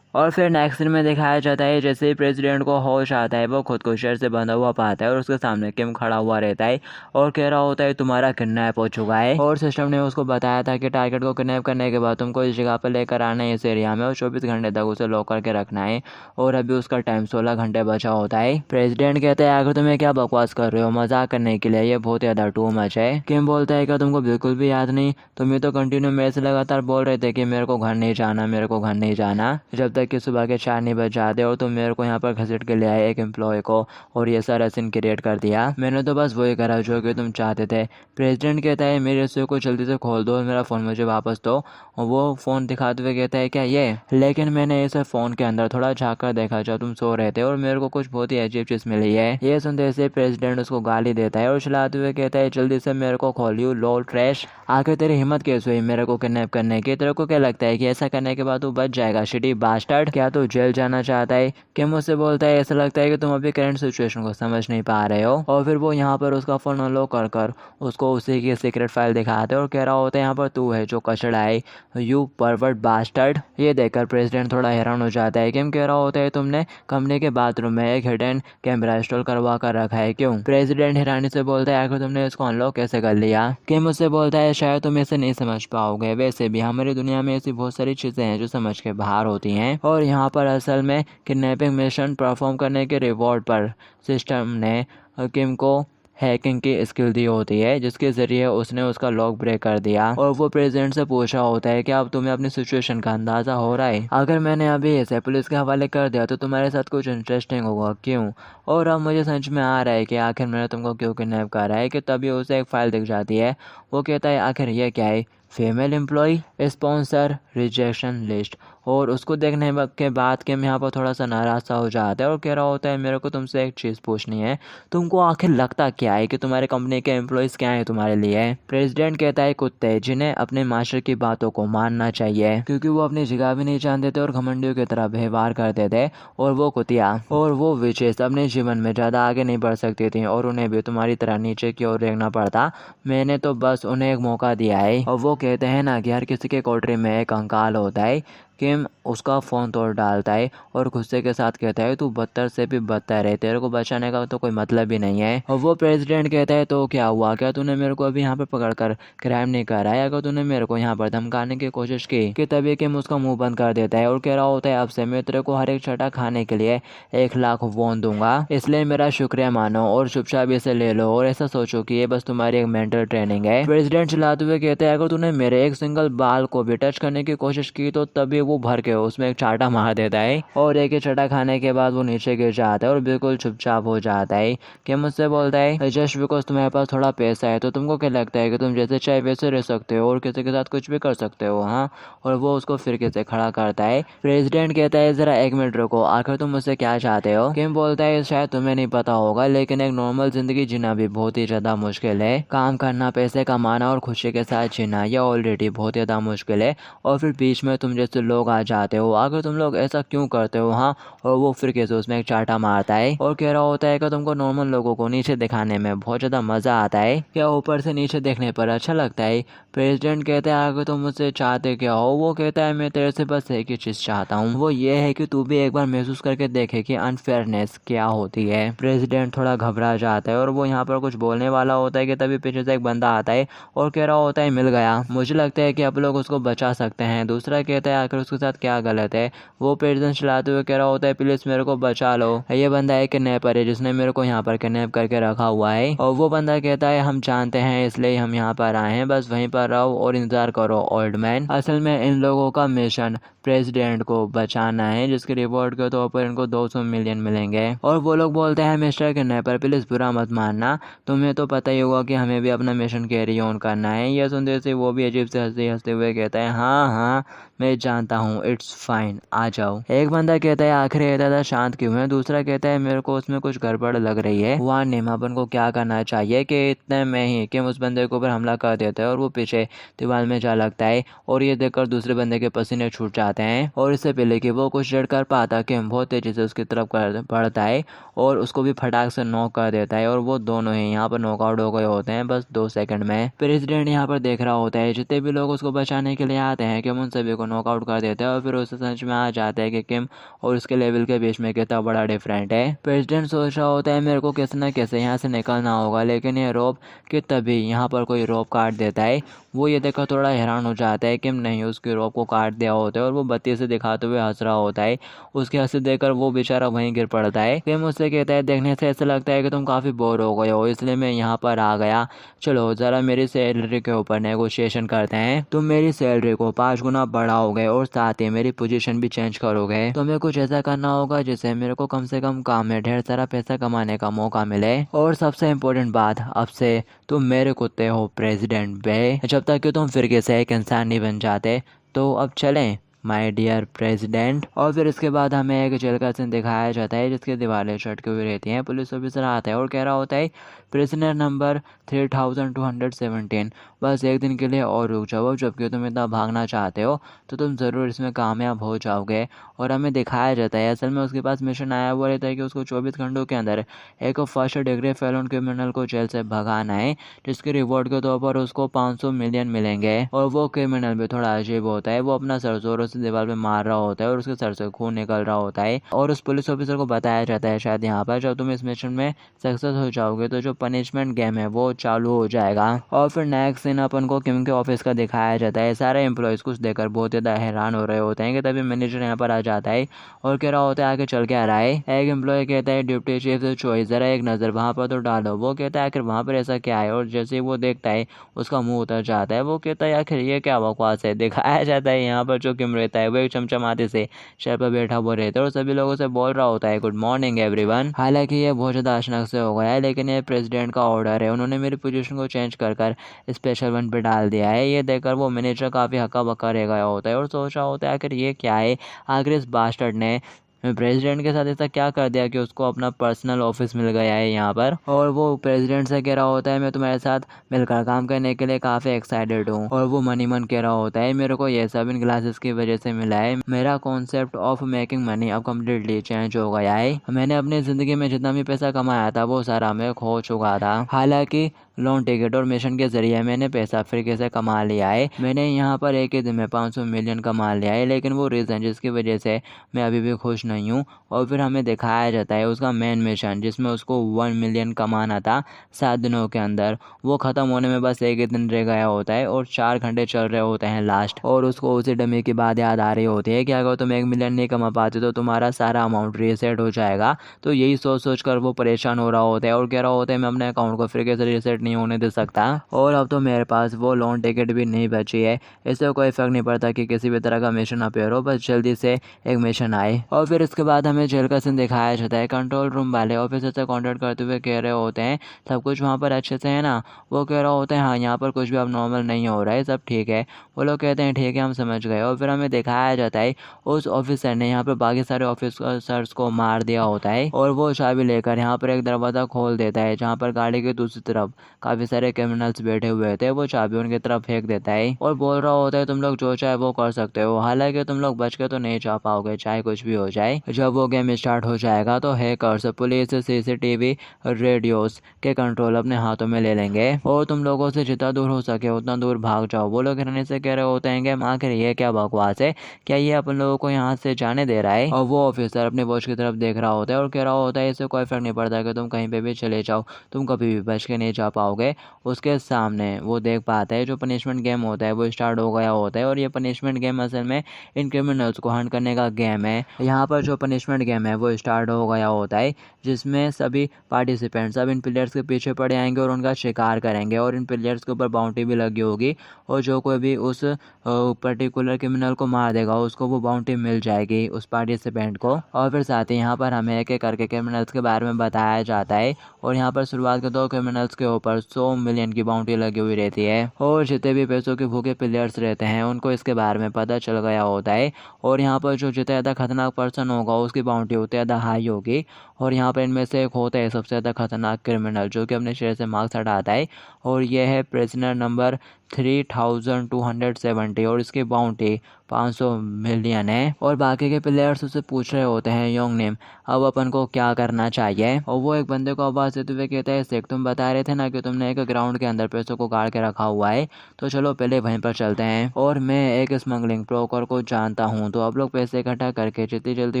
और फिर नेक्स्ट सीन में दिखाया जाता है जैसे ही प्रेसिडेंट को होश आता है वो खुद को शेर से बंधा हुआ पाता है और उसके सामने किम खड़ा हुआ रहता है और कह रहा होता है तुम्हारा किडनैप हो चुका है। और सिस्टम ने उसको बताया था कि टारगेट को किडनैप करने के बाद तुमको इस जगह पर लेकर आना है इस एरिया में और 24 घंटे तक उसे लॉक करके रखना है। और अभी उसका टाइम 16 घंटे बचा होता है। प्रेसिडेंट कहते हैं आखिर तुम्हें क्या बकवास कर रहे हो, मजाक करने के लिए ये बहुत ज़्यादा टू मच है। किम बोलता है क्या तुमको बिल्कुल भी याद नहीं, तुम ये तो कंटिन्यू मेरे से लगातार बोल रहे थे कि मेरे को घर नहीं जाना, मेरे को घर नहीं जाना, जब तक है कि सुबह के 4 नहीं बज जाते और तुम मेरे को यहाँ पर घसीट के ले आए एक एम्प्लॉय को और ये सारा सीन क्रिएट कर दिया। मैंने तो बस वही करा जो कि तुम चाहते थे। प्रेसिडेंट कहता है मेरे रस्सी को जल्दी से खोल दो और मेरा फ़ोन मुझे वापस दो। और वो फ़ोन दिखाते हुए कहता है क्या ये, लेकिन मैंने इसे फ़ोन के अंदर थोड़ा झाँक कर देखा जब तुम सो रहे थे और मेरे को कुछ बहुत ही अजीब चीज़ मिली है। ये सुनते से प्रेसिडेंट उसको गाली देता है और चिल्लाते हुए कहता है जल्दी से मेरे को खोल यू लोल ट्रैश। आखिर तेरी हिम्मत कैसे हुई मेरे को किडनैप करने की? तेरे को क्या लगता है कि ऐसा करने के बाद तू बच जाएगा शिटी बास्टर्ड? क्या तू जेल जाना चाहता है? किम मुझसे बोलता है ऐसा लगता है कि तुम अभी करंट सिचुएशन को समझ नहीं पा रहे हो। और फिर वो यहाँ पर उसका फ़ोन अनलॉक कर उसको उसी की सीक्रेट फाइल दिखाते और कह रहा होता है यहाँ पर तू है जो कचड़ा है, यू परवर्ट बास्टर्ड। ये देखकर प्रेसिडेंट थोड़ा हैरान हो जाता है। किम कह रहा होता है तुमने कंपनी के बाथरूम में एक हिडन कैमरा इंस्टॉल करवा कर रखा है क्यों? प्रेसिडेंट हैरानी से बोलता है आखिर तुमने इसको अनलॉक कैसे कर लिया? किम मुझसे बोलता है शायद तुम इसे नहीं समझ पाओगे, वैसे भी हमारी दुनिया में ऐसी बहुत सारी चीज़ें हैं जो समझ के बाहर होती हैं और यहाँ पर असल में किडनैपिंग मिशन परफॉर्म करने के रिवॉर्ड पर सिस्टम ने किम को हैकिंग की स्किल दी होती है जिसके ज़रिए उसने उसका लॉक ब्रेक कर दिया। और वो प्रेसिडेंट से पूछा होता है कि अब तुम्हें अपनी सिचुएशन का अंदाज़ा हो रहा है? अगर मैंने अभी इसे पुलिस के हवाले कर दिया तो तुम्हारे साथ कुछ इंटरेस्टिंग होगा क्यों? और अब मुझे समझ में आ रहा है कि आखिर मैंने तुमको क्यों किडनैप करा है कि तभी उसे एक फ़ाइल दिख जाती है। वो कहता है आखिर ये क्या है? Female employ sponsor rejection list. और उसको देखने के बाद किम यहाँ पर थोड़ा सा नाराज़ सा हो जाता है और कह रहा होता है मेरे को तुमसे एक चीज़ पूछनी है, तुमको आखिर लगता क्या है कि तुम्हारे कंपनी के एम्प्लॉयज़ क्या है तुम्हारे लिए? प्रेसिडेंट कहता है कुत्ते जिन्हें अपने मास्टर की बातों को मानना चाहिए क्योंकि वो अपनी जगह भी नहीं जानते थे और घमंडियों की तरह व्यवहार करते थे। और वो कुतिया और वो विचेस अपने जीवन में ज़्यादा आगे नहीं बढ़ सकती थी और उन्हें भी तुम्हारी तरह नीचे की ओर देखना पड़ता। मैंने तो बस उन्हें एक मौका दिया है। और वो कहते हैं ना कि हर किसी के कोठरी में एक कंकाल होता है। किम उसका फ़ोन तोड़ डालता है और गुस्से के साथ कहता है तू बदतर से भी बदतर है, तेरे को बचाने का तो कोई मतलब ही नहीं है। और वो प्रेसिडेंट कहता है तो क्या हुआ, क्या तूने मेरे को अभी यहाँ पर पकड़ कर क्राइम नहीं करा है? अगर तूने मेरे को यहाँ पर धमकाने की कोशिश की कि तभी किम उसका मुंह बंद कर देता है और कह रहा होता है अब से मैं तेरे को हर एक छटा खाने के लिए 1,00,000 वॉन दूंगा, इसलिए मेरा शुक्रिया मानो और चुपचाप इसे ले लो और ऐसा सोचो कि ये बस तुम्हारी एक मेंटल ट्रेनिंग है। प्रेसिडेंट चिल्लाते हुए कहते हैं अगर तूने मेरे एक सिंगल बाल को भी टच करने की कोशिश की तो तभी वो भर के उसमें एक चाटा मार देता है और एक ही चाटा खाने के बाद वो नीचे गिर जाता है और बिल्कुल चुपचाप हो जाता है। कि मुझसे बोलता है जस्ट बिकॉज तुम्हारे पास थोड़ा पैसा है तो तुमको क्या लगता है कि तुम जैसे चाहे वैसे रह सकते हो और किसी के साथ कुछ भी कर सकते हो? हाँ। और वो उसको फिर से खड़ा करता है। प्रेसिडेंट कहता है जरा 1 मिनट रुको, आखिर तुम मुझसे क्या चाहते हो? किम बोलता है शायद तुम्हें नहीं पता होगा लेकिन एक नॉर्मल जिंदगी जीना भी बहुत ही ज्यादा मुश्किल है। काम करना, पैसे कमाना और खुशी के साथ जीना यह ऑलरेडी बहुत ज़्यादा मुश्किल है और फिर बीच में तुम जैसे लोग आ जाते हो, आखिर तुम लोग ऐसा क्यों करते हो? हाँ। और वो फिर कैसे उसमें एक चाटा मारता है और कह रहा होता है कि तुमको नॉर्मल लोगों को नीचे दिखाने में बहुत ज़्यादा मज़ा आता है, क्या ऊपर से नीचे देखने पर अच्छा लगता है? प्रेसिडेंट कहता है आगे तुम मुझसे चाहते क्या हो? वो कहता है मैं तेरे से बस एक ही चीज़ चाहता हूँ, वो ये है कि तू भी एक बार महसूस करके देखे कि अनफेयरनेस क्या होती है। प्रेसिडेंट थोड़ा घबरा जाता है और वो यहाँ पर कुछ बोलने वाला होता है कि तभी पीछे से एक बंदा आता है और कह रहा होता है मिल गया, मुझे लगता है कि आप लोग उसको बचा सकते हैं। दूसरा कहता है आखिर उसके साथ क्या गलत है? वो प्रेसिडेंट चलाते हुए कह रहा होता है प्लीज़ मेरे को बचा लो, ये बंदा है किडनैपर है जिसने मेरे को यहाँ पर किडनैप करके रखा हुआ है। और वो बंदा कहता है हम जानते हैं इसलिए हम यहाँ पर आए हैं, बस वहीं पर रहो और इंतजार करो ओल्ड मैन। असल में इन लोगों का मिशन प्रेसिडेंट को बचाना है जिसके रिवॉर्ड के तौर पर इनको 200 मिलियन मिलेंगे। और वो लोग बोलते हैं मिस्टर किडनैपर प्लीज़ बुरा मत मानना, तुम्हें तो पता ही होगा कि हमें भी अपना मिशन कैरी ऑन करना है। यह सुनते से वो भी अजीब से हंसते हुए कहता है हाँ हाँ मैं जानता हूँ, इट्स फाइन, आ जाओ। एक बंदा कहता है आखिर ये दादा शांत क्यों है? दूसरा कहता है मेरे को उसमें कुछ गड़बड़ लग रही है। वान नेम अपन को क्या करना चाहिए कि इतने में ही कि उस बंदे के ऊपर हमला कर देता है और वो पीछे दीवार में जा लगता है और ये देखकर दूसरे बंदे के पसीने छूट जाते हैं। और इससे पहले कि वो कुछ डर कर पाता कि बहुत तेजी से उसकी तरफ बढ़ता है और उसको भी फटाक से नॉक कर देता है और वो दोनों ही यहाँ पर नॉकआउट हो गए होते हैं बस 2 सेकंड में। प्रेसिडेंट यहाँ पर देख रहा होता है जितने भी लोग उसको बचाने के लिए आते हैं किम उन सभी को नॉकआउट कर देता है और फिर उसे समझ में आ जाता है कि किम और उसके लेवल के बीच में कितना बड़ा डिफरेंट है। प्रेसिडेंट सोच रहा होता है मेरे को कैसे न कैसे यहाँ से निकलना होगा, लेकिन ये रोप कि तभी यहाँ पर कोई रोप काट देता है। वो ये देखकर थोड़ा हैरान हो जाता है कि नहीं उसकी रोप को काट दिया होता है और वो बत्ती से दिखाते हुए हंस रहा होता है। उसके हंसी देखकर वो बेचारा वहीं गिर पड़ता है। किम उससे कहता है देखने से ऐसा लगता है कि तुम काफ़ी बोर हो गए हो इसलिए मैं यहाँ पर आ गया, चलो ज़रा मेरी सैलरी के ऊपर नेगोशिएशन करते हैं। तुम मेरी सैलरी को 5 गुना बढ़ाओगे और और साथ ही मेरी पोजीशन भी चेंज करोगे। तुम्हें कुछ ऐसा करना होगा जिससे मेरे को कम से कम काम में ढेर सारा पैसा कमाने का मौका मिले। और सबसे इम्पोर्टेंट बात, अब से तुम मेरे कुत्ते हो प्रेसिडेंट बे, जब तक कि तुम फिर से एक इंसान नहीं बन जाते। तो अब चलें माय डियर प्रेसिडेंट। और फिर इसके बाद हमें एक जेल का सीन दिखाया जाता है जिसकी दीवारें चटकी हुई रहती हैं। पुलिस ऑफिसर आता है और कह रहा होता है प्रिजनर नंबर 3217, बस एक दिन के लिए और रुक जाओ। जबकि तुम इतना भागना चाहते हो तो तुम ज़रूर इसमें कामयाब हो जाओगे। और हमें दिखाया जाता है असल में उसके पास मिशन आया हुआ रहता है कि उसको 24 घंटों के अंदर एक फर्स्ट डिग्री फेलोन क्रिमिनल को जेल से भगाना है, जिसके रिवॉर्ड के तौर पर उसको 500 मिलियन मिलेंगे। और वो क्रिमिनल भी थोड़ा अजीब होता है, वो अपना सर जोरों से दीवार पे मार रहा होता है और उसके सर से खून निकल रहा होता है। और उस पुलिस ऑफिसर को बताया जाता है शायद यहाँ पर जब तुम इस मिशन में सक्सेस हो जाओगे तो जो पनिशमेंट गेम है वो चालू हो जाएगा। और फिर नेक्स्ट सीन अपन को किम के ऑफिस का दिखाया जाता है। सारे एम्प्लॉयज़ कुछ देखकर बहुत ज़्यादा हैरान हो रहे होते हैं कि तभी मैनेजर यहाँ पर आ जाता है और कह रहा होता है आगे चल के आ रहा है। एक एम्प्लॉय कहता है डिप्टी चीफ से चॉइस ज़रा एक नज़र वहाँ पर तो डालो। वो कहता है आखिर वहाँ पर ऐसा क्या है, और जैसे ही वो देखता है उसका मुंह उतर जाता है। वो कहता है आखिर ये क्या बकवास है। दिखाया जाता है यहाँ पर जो किम रहता है वो एक चमचमाते से चेयर पर बैठा हुआ रहता है और सभी लोगों से बोल रहा होता है गुड मॉर्निंग एवरीवन। हालांकि ये बहुत ज़्यादा अचानक से हो गया है, लेकिन ये प्रेसिडेंट का ऑर्डर है, उन्होंने मेरी पोजीशन को चेंज कर स्पेशल वन पे डाल दिया है। ये देखकर वो मैनेजर काफ़ी हक्का बक्का रह गया होता है और सोच रहा होता है आखिर ये क्या है, आखिर इस बास्टर्ड ने प्रेसिडेंट के साथ ऐसा क्या कर दिया कि उसको अपना पर्सनल ऑफिस मिल गया है यहाँ पर। और वो प्रेसिडेंट से कह रहा होता है मैं तुम्हारे साथ मिलकर काम करने के लिए काफ़ी एक्साइटेड हूँ। और वो मनी मन कह रहा होता है मेरे को ये सब इन ग्लासेस की वजह से मिला है, मेरा कॉन्सेप्ट ऑफ मेकिंग मनी अब कम्प्लीटली चेंज हो गया है। मैंने अपनी ज़िंदगी में जितना भी पैसा कमाया था वो सारा मैं खो चुका था। हालांकि लोन टिकट और मिशन के जरिए मैंने पैसा फिर से कमा लिया है। मैंने यहाँ पर एक ही दिन में 500 मिलियन कमा लिया है, लेकिन वो रीज़न जिसकी वजह से मैं अभी भी खुश नहीं हूँ। और फिर हमें दिखाया जाता है उसका मेन मिशन जिसमें उसको 1 मिलियन कमाना था 7 दिनों के अंदर, वो ख़त्म होने में बस एक ही दिन रह गया होता है और 4 घंटे चल रहे होते हैं लास्ट। और उसको उसी डमी की बात याद आ रही होती है कि अगर तुम 1 मिलियन नहीं कमा पाते तो तुम्हारा सारा अमाउंट रीसेट हो जाएगा। तो यही सोच कर वो परेशान हो रहा होता है और कह रहा होता है मैं अपने अकाउंट को फिर से रीसेट नहीं होने दे सकता। और अब तो मेरे पास वो लोन टिकट भी नहीं बची है। इससे कोई फर्क नहीं पड़ता कि किसी भी तरह का मिशन अपेयर हो, बस जल्दी से एक मिशन आए। और फिर इसके बाद हमें जेल का सीन दिखाया जाता है। कंट्रोल रूम वाले ऑफिसर से कॉन्टेक्ट करते हुए कह रहे होते हैं सब कुछ वहाँ पर अच्छे से है ना। वो कह रहा होता है हाँ यहाँ पर कुछ भी अब नॉर्मल नहीं हो रहा है, सब ठीक है। वो लोग कहते हैं ठीक है हम समझ गए। और फिर हमें दिखाया जाता है उस ऑफिसर ने यहाँ पर बाकी सारे ऑफिसर्स को मार दिया होता है और वो चाबी लेकर यहाँ पर एक दरवाज़ा खोल देता है जहाँ पर गाड़ी के दूसरी तरफ काफ़ी सारे क्रिमिनल्स बैठे हुए थे। वो चाबी उनकी तरफ फेंक देता है और बोल रहा होता है तुम लोग जो चाहे वो कर सकते हो, हालांकि तुम लोग बच के तो नहीं जा पाओगे चाहे कुछ भी हो जाए। जब वो गेम स्टार्ट हो जाएगा तो हैकर्स पुलिस सीसीटीवी रेडियोस के कंट्रोल अपने हाथों में ले लेंगे और तुम लोगों से जितना दूर हो सके उतना दूर भाग जाओ। वो लोग रहने से कह रहे होते हैं कि आखिर ये क्या बकवास है, क्या ये अपन लोगों को यहाँ से जाने दे रहा है। और वो ऑफिसर अपने वॉच की तरफ देख रहा होता है और कह रहा होता है इससे कोई फर्क नहीं पड़ता कि तुम कहीं पे भी चले जाओ, तुम कभी भी बच के नहीं जा पाओगे। उसके सामने वो देख पाता है जो पनिशमेंट गेम होता है वो स्टार्ट हो गया होता है और ये पनिशमेंट गेम असल में इन क्रिमिनल्स को हंट करने का गेम है। यहाँ पर जो पनिशमेंट गेम है वो स्टार्ट हो गया होता है जिसमें सभी पार्टिसिपेंट्स अब इन प्लेयर्स के पीछे पड़े आएंगे और उनका शिकार करेंगे और इन प्लेयर्स के ऊपर बाउंटी भी लगी होगी और जो कोई भी उस पर्टिकुलर क्रिमिनल को मार देगा उसको वो बाउंटी मिल जाएगी उस पार्टिसिपेंट को। और फिर साथ ही यहाँ पर हमें एक एक करके क्रिमिनल्स के बारे में बताया जाता है और यहाँ पर शुरुआत के 2 क्रिमिनल्स के ऊपर 100 मिलियन की बाउंटी लगी हुई रहती है और जितने भी पैसों के भूखे प्लेयर्स रहते हैं उनको इसके बारे में पता चल गया होता है। और यहाँ पर जो जितना ज़्यादा खतरनाक पर्सन होगा उसकी बाउंटी उतनी ज़्यादा हाई होगी। और यहाँ पर इनमें से एक होता है सबसे ज़्यादा खतरनाक क्रिमिनल जो कि अपने शरीर से मार्क्स हटाता है और यह है प्रिजनर नंबर 3270 और इसकी बाउंटी 500 मिलियन है। और बाकी के प्लेयर्स उससे पूछ रहे होते हैं योंग नेम अब अपन को क्या करना चाहिए। और वो एक बंदे को आवाज़ देते हुए कहता है सिख तुम बता रहे थे ना कि तुमने एक ग्राउंड के अंदर पैसों को गाड़ के रखा हुआ है, तो चलो पहले वहीं पर चलते हैं। और मैं एक स्मगलिंग ब्रोकर को जानता हूँ, तो अब लोग पैसे इकट्ठा करके जितनी जल्दी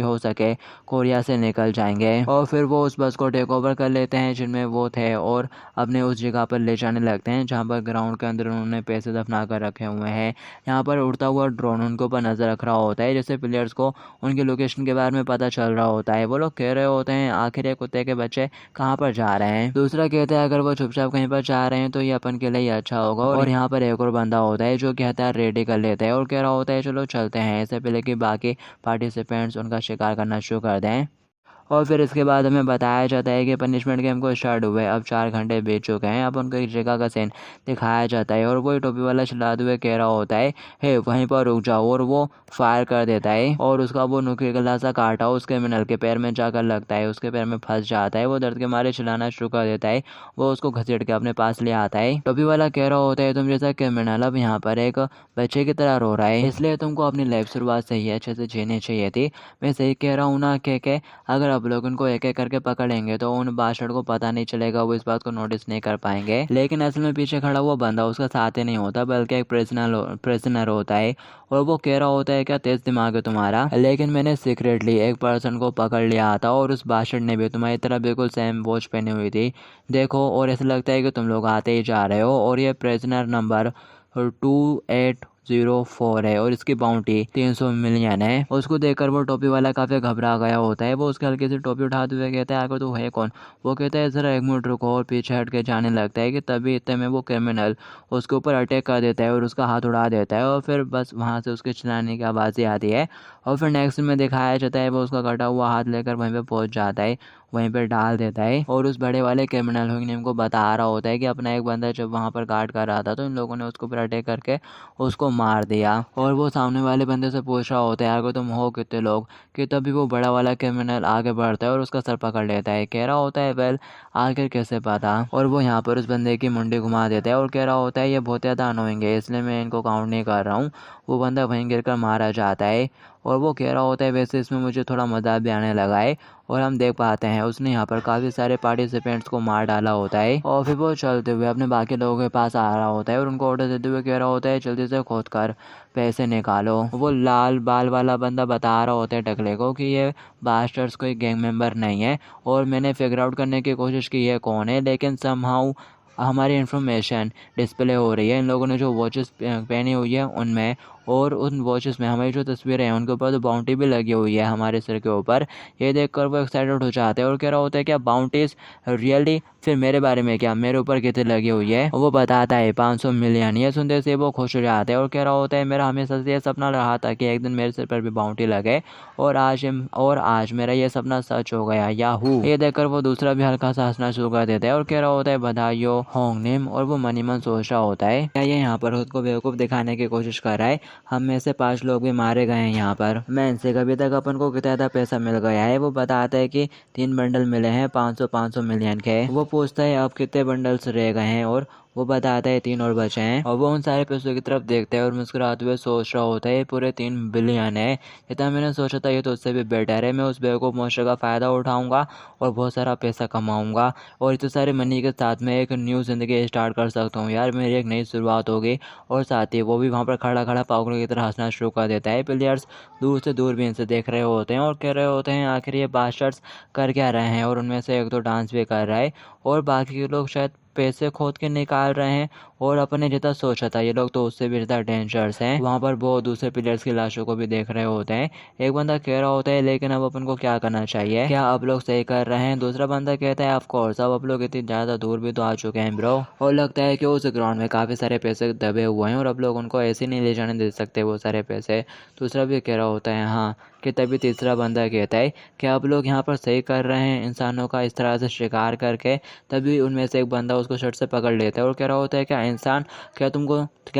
हो सके कोरिया से निकल जाएंगे। और फिर वो उस बस को टेक ओवर कर लेते हैं जिनमें वो थे और अपने उस जगह पर ले जाने लगते हैं जहाँ पर ग्राउंड के अंदर उन्होंने उन्होंने पैसे दफना कर रखे हुए हैं। यहाँ पर उड़ता हुआ ड्रोन उनके ऊपर नज़र रख रहा होता है, जिससे प्लेयर्स को उनके लोकेशन के बारे में पता चल रहा होता है। वो लोग कह रहे होते हैं आखिर ये कुत्ते के बच्चे कहाँ पर जा रहे हैं। दूसरा कहता है अगर वो चुपचाप कहीं पर जा रहे हैं तो ये अपन के लिए ही अच्छा होगा। और यहाँ पर एक और बंदा होता है जो कि हथियार रेडी कर लेता है और कह रहा होता है चलो चलते हैं, इससे पहले कि बाकी पार्टिसिपेंट्स उनका शिकार करना शुरू कर दें। और फिर इसके बाद हमें बताया जाता है कि पनिशमेंट गेम को स्टार्ट हुए अब 4 घंटे बीत चुके हैं। अब उनको एक जगह का सीन दिखाया जाता है और वही टोपी वाला चिल्लाते हुए कह रहा होता है हे वहीं पर रुक जाओ, और वो फायर कर देता है और उसका वो नुकीला सा कांटा उस क्रिमिनल के पैर में जाकर लगता है, उसके पैर में फंस जाता है। वो दर्द के मारे चिल्लाना शुरू कर देता है। वो उसको घसीट के अपने पास ले आता है। टोपी वाला कह रहा होता है तुम जैसा क्रिमिनल अब यहाँ पर एक बच्चे की तरह रो रहा है, इसलिए तुमको अपनी लाइफ शुरुआत से ही अच्छे से जीनी चाहिए थी। मैं सही कह रहा हूँ ना के अगर आप लोग उनको एक एक करके पकड़ेंगे तो उन बादशाह को पता नहीं चलेगा, वो इस बात को नोटिस नहीं कर पाएंगे। लेकिन असल में पीछे खड़ा हुआ बंदा उसका साथ ही नहीं होता बल्कि एक प्रिजनर होता है। और वो कह रहा होता है क्या तेज दिमाग है तुम्हारा, लेकिन मैंने सीक्रेटली एक पर्सन को पकड़ लिया था और उस बादशाह ने भी तुम्हारी तरह बिल्कुल सेम वॉच पहनी हुई थी देखो, और ऐसा लगता है कि तुम लोग आते ही जा रहे हो। और ये प्रिजनर नंबर 2804 है और इसकी बाउंटी 300 मिलियन है। उसको देखकर वो टोपी वाला काफ़ी घबरा गया होता है। वो उसके हल्की सी टोपी उठाते हुए कहता है आखिर तू है कौन। वो कहता है ज़रा एक मिनट रुको, और पीछे हट के जाने लगता है कि तभी इतने में वो क्रिमिनल उसके ऊपर अटैक कर देता है और उसका हाथ उड़ा देता है। और फिर बस वहाँ से उसके चिल्लाने की आवाज़ ही आती है। और फिर नेक्स्ट में दिखाया जाता है वो उसका कटा हुआ हाथ लेकर वहीं पर पहुँच जाता है, वहीं पर डाल देता है और उस बड़े वाले क्रिमिनल नेम को बता रहा होता है कि अपना एक बंदा जब वहाँ पर गार्ड कर रहा था तो इन लोगों ने उसके ऊपर अटैक करके उसको मार दिया। और वो सामने वाले बंदे से पूछ रहा होता है अगर तुम हो कितने लोग, कि तभी वो बड़ा वाला क्रिमिनल आगे बढ़ता है और उसका सर पकड़ लेता है। कह रहा होता है वेल आखिर कैसे पता। और वो यहाँ पर उस बंदे की मुंडी घुमा देता है और कह रहा होता है ये बहुत ज़्यादा अनोइंग है इसलिए मैं इनको काउंट नहीं कर रहा हूँ। वो बंदा वहीं गिर कर मारा जाता है। और वो कह रहा होता है वैसे इसमें मुझे थोड़ा मज़ा भी आने लगा है। और हम देख पाते हैं उसने यहाँ पर काफ़ी सारे पार्टिसिपेंट्स को मार डाला होता है। और फिर वो चलते हुए अपने बाकी लोगों के पास आ रहा होता है और उनको ऑर्डर देते हुए कह रहा होता है जल्दी से खोद कर पैसे निकालो। वो लाल बाल वाला बंदा बता रहा होता है टकले को कि ये बास्टर्स कोई गैंग मेंबर नहीं है और मैंने फिगर आउट करने की कोशिश की है कौन है, लेकिन समहाउ हमारी इन्फॉर्मेशन डिस्प्ले हो रही है इन लोगों ने जो वॉचेस पहनी हुई है उनमें, और उन वॉचेस में हमारी जो तस्वीरें हैं उनके ऊपर तो बाउंटी भी लगी हुई है हमारे सिर के ऊपर। ये देखकर वो एक्साइटेड हो जाते हैं और कह रहा होता है क्या बाउंटीज रियली, फिर मेरे बारे में क्या, मेरे ऊपर कितनी लगी हुई है। वो बताता है 500 मिलियन। ये सुनते से वो खुश हो जाते हैं और कह रहा होता है मेरा हमेशा से ये सपना रहा था कि एक दिन मेरे सिर पर भी बाउंटी लगे और आज मेरा ये सपना सच हो गया याहू। ये देखकर वो दूसरा भी हल्का सा हंसना शुरू कर देता है और कह रहा होता है बधाई हो होंगनेम। और वो मनी मन सोच रहा होता है क्या ये यहाँ पर खुद को बेवकूफ़ दिखाने की कोशिश कर रहा है, हम में से 5 लोग भी मारे गए हैं यहाँ पर। मैं इनसे कभी तक अपन को कितना ज़्यादा पैसा मिल गया है। वो बताता है कि 3 बंडल मिले हैं 500 मिलियन के। वो पूछता है अब कितने बंडल्स रह गए हैं और वो बताता है 3 और बचे हैं। और वो उन सारे पैसों की तरफ देखता है और मुस्कुराते हुए सोच रहा होता है पूरे 3 बिलियन है। इतना मैंने सोचा था ये तो उससे भी बेटर है, मैं उस बेवकूफ़ मौसरे का फ़ायदा उठाऊंगा और बहुत सारा पैसा कमाऊंगा और इतने सारे मनी के साथ में एक न्यू ज़िंदगी स्टार्ट कर सकता हूँ यार, मेरी एक नई शुरुआत होगी। और साथ ही वो भी वहाँ पर खड़ा खड़ा पागलों की तरह हंसना शुरू कर देता है। प्लेयर्स दूर से दूरबीन से देख रहे होते हैं और कह रहे होते हैं आखिर ये बास्टर्ड्स कर क्या रहे हैं, और उनमें से एक तो डांस भी कर रहा है और बाकी के लोग शायद पैसे खोद के निकाल रहे हैं। और अपने जितना सोचा था ये लोग तो उससे भी ज़्यादा डेंजरस हैं। वहाँ पर वो दूसरे प्लेयर्स की लाशों को भी देख रहे होते हैं। एक बंदा कह रहा होता है लेकिन अब अपन को क्या करना चाहिए, क्या आप लोग सही कर रहे हैं। दूसरा बंदा कहता है ऑफ कोर्स, अब आप लोग इतनी ज़्यादा दूर भी तो आ चुके हैं ब्रो, और लगता है कि उस ग्राउंड में काफ़ी सारे पैसे दबे हुए हैं और अब लोग उनको ऐसे नहीं ले जाने दे सकते वो सारे पैसे। दूसरा भी कह रहा होता है हाँ, कि तभी तीसरा बंदा कहता है कि आप लोग यहाँ पर सही कर रहे हैं इंसानों का इस तरह से शिकार करके। तभी उनमें से एक बंदा उसको शर्ट से पकड़ लेता है और कह रहा होता है क्या इंसान, क्या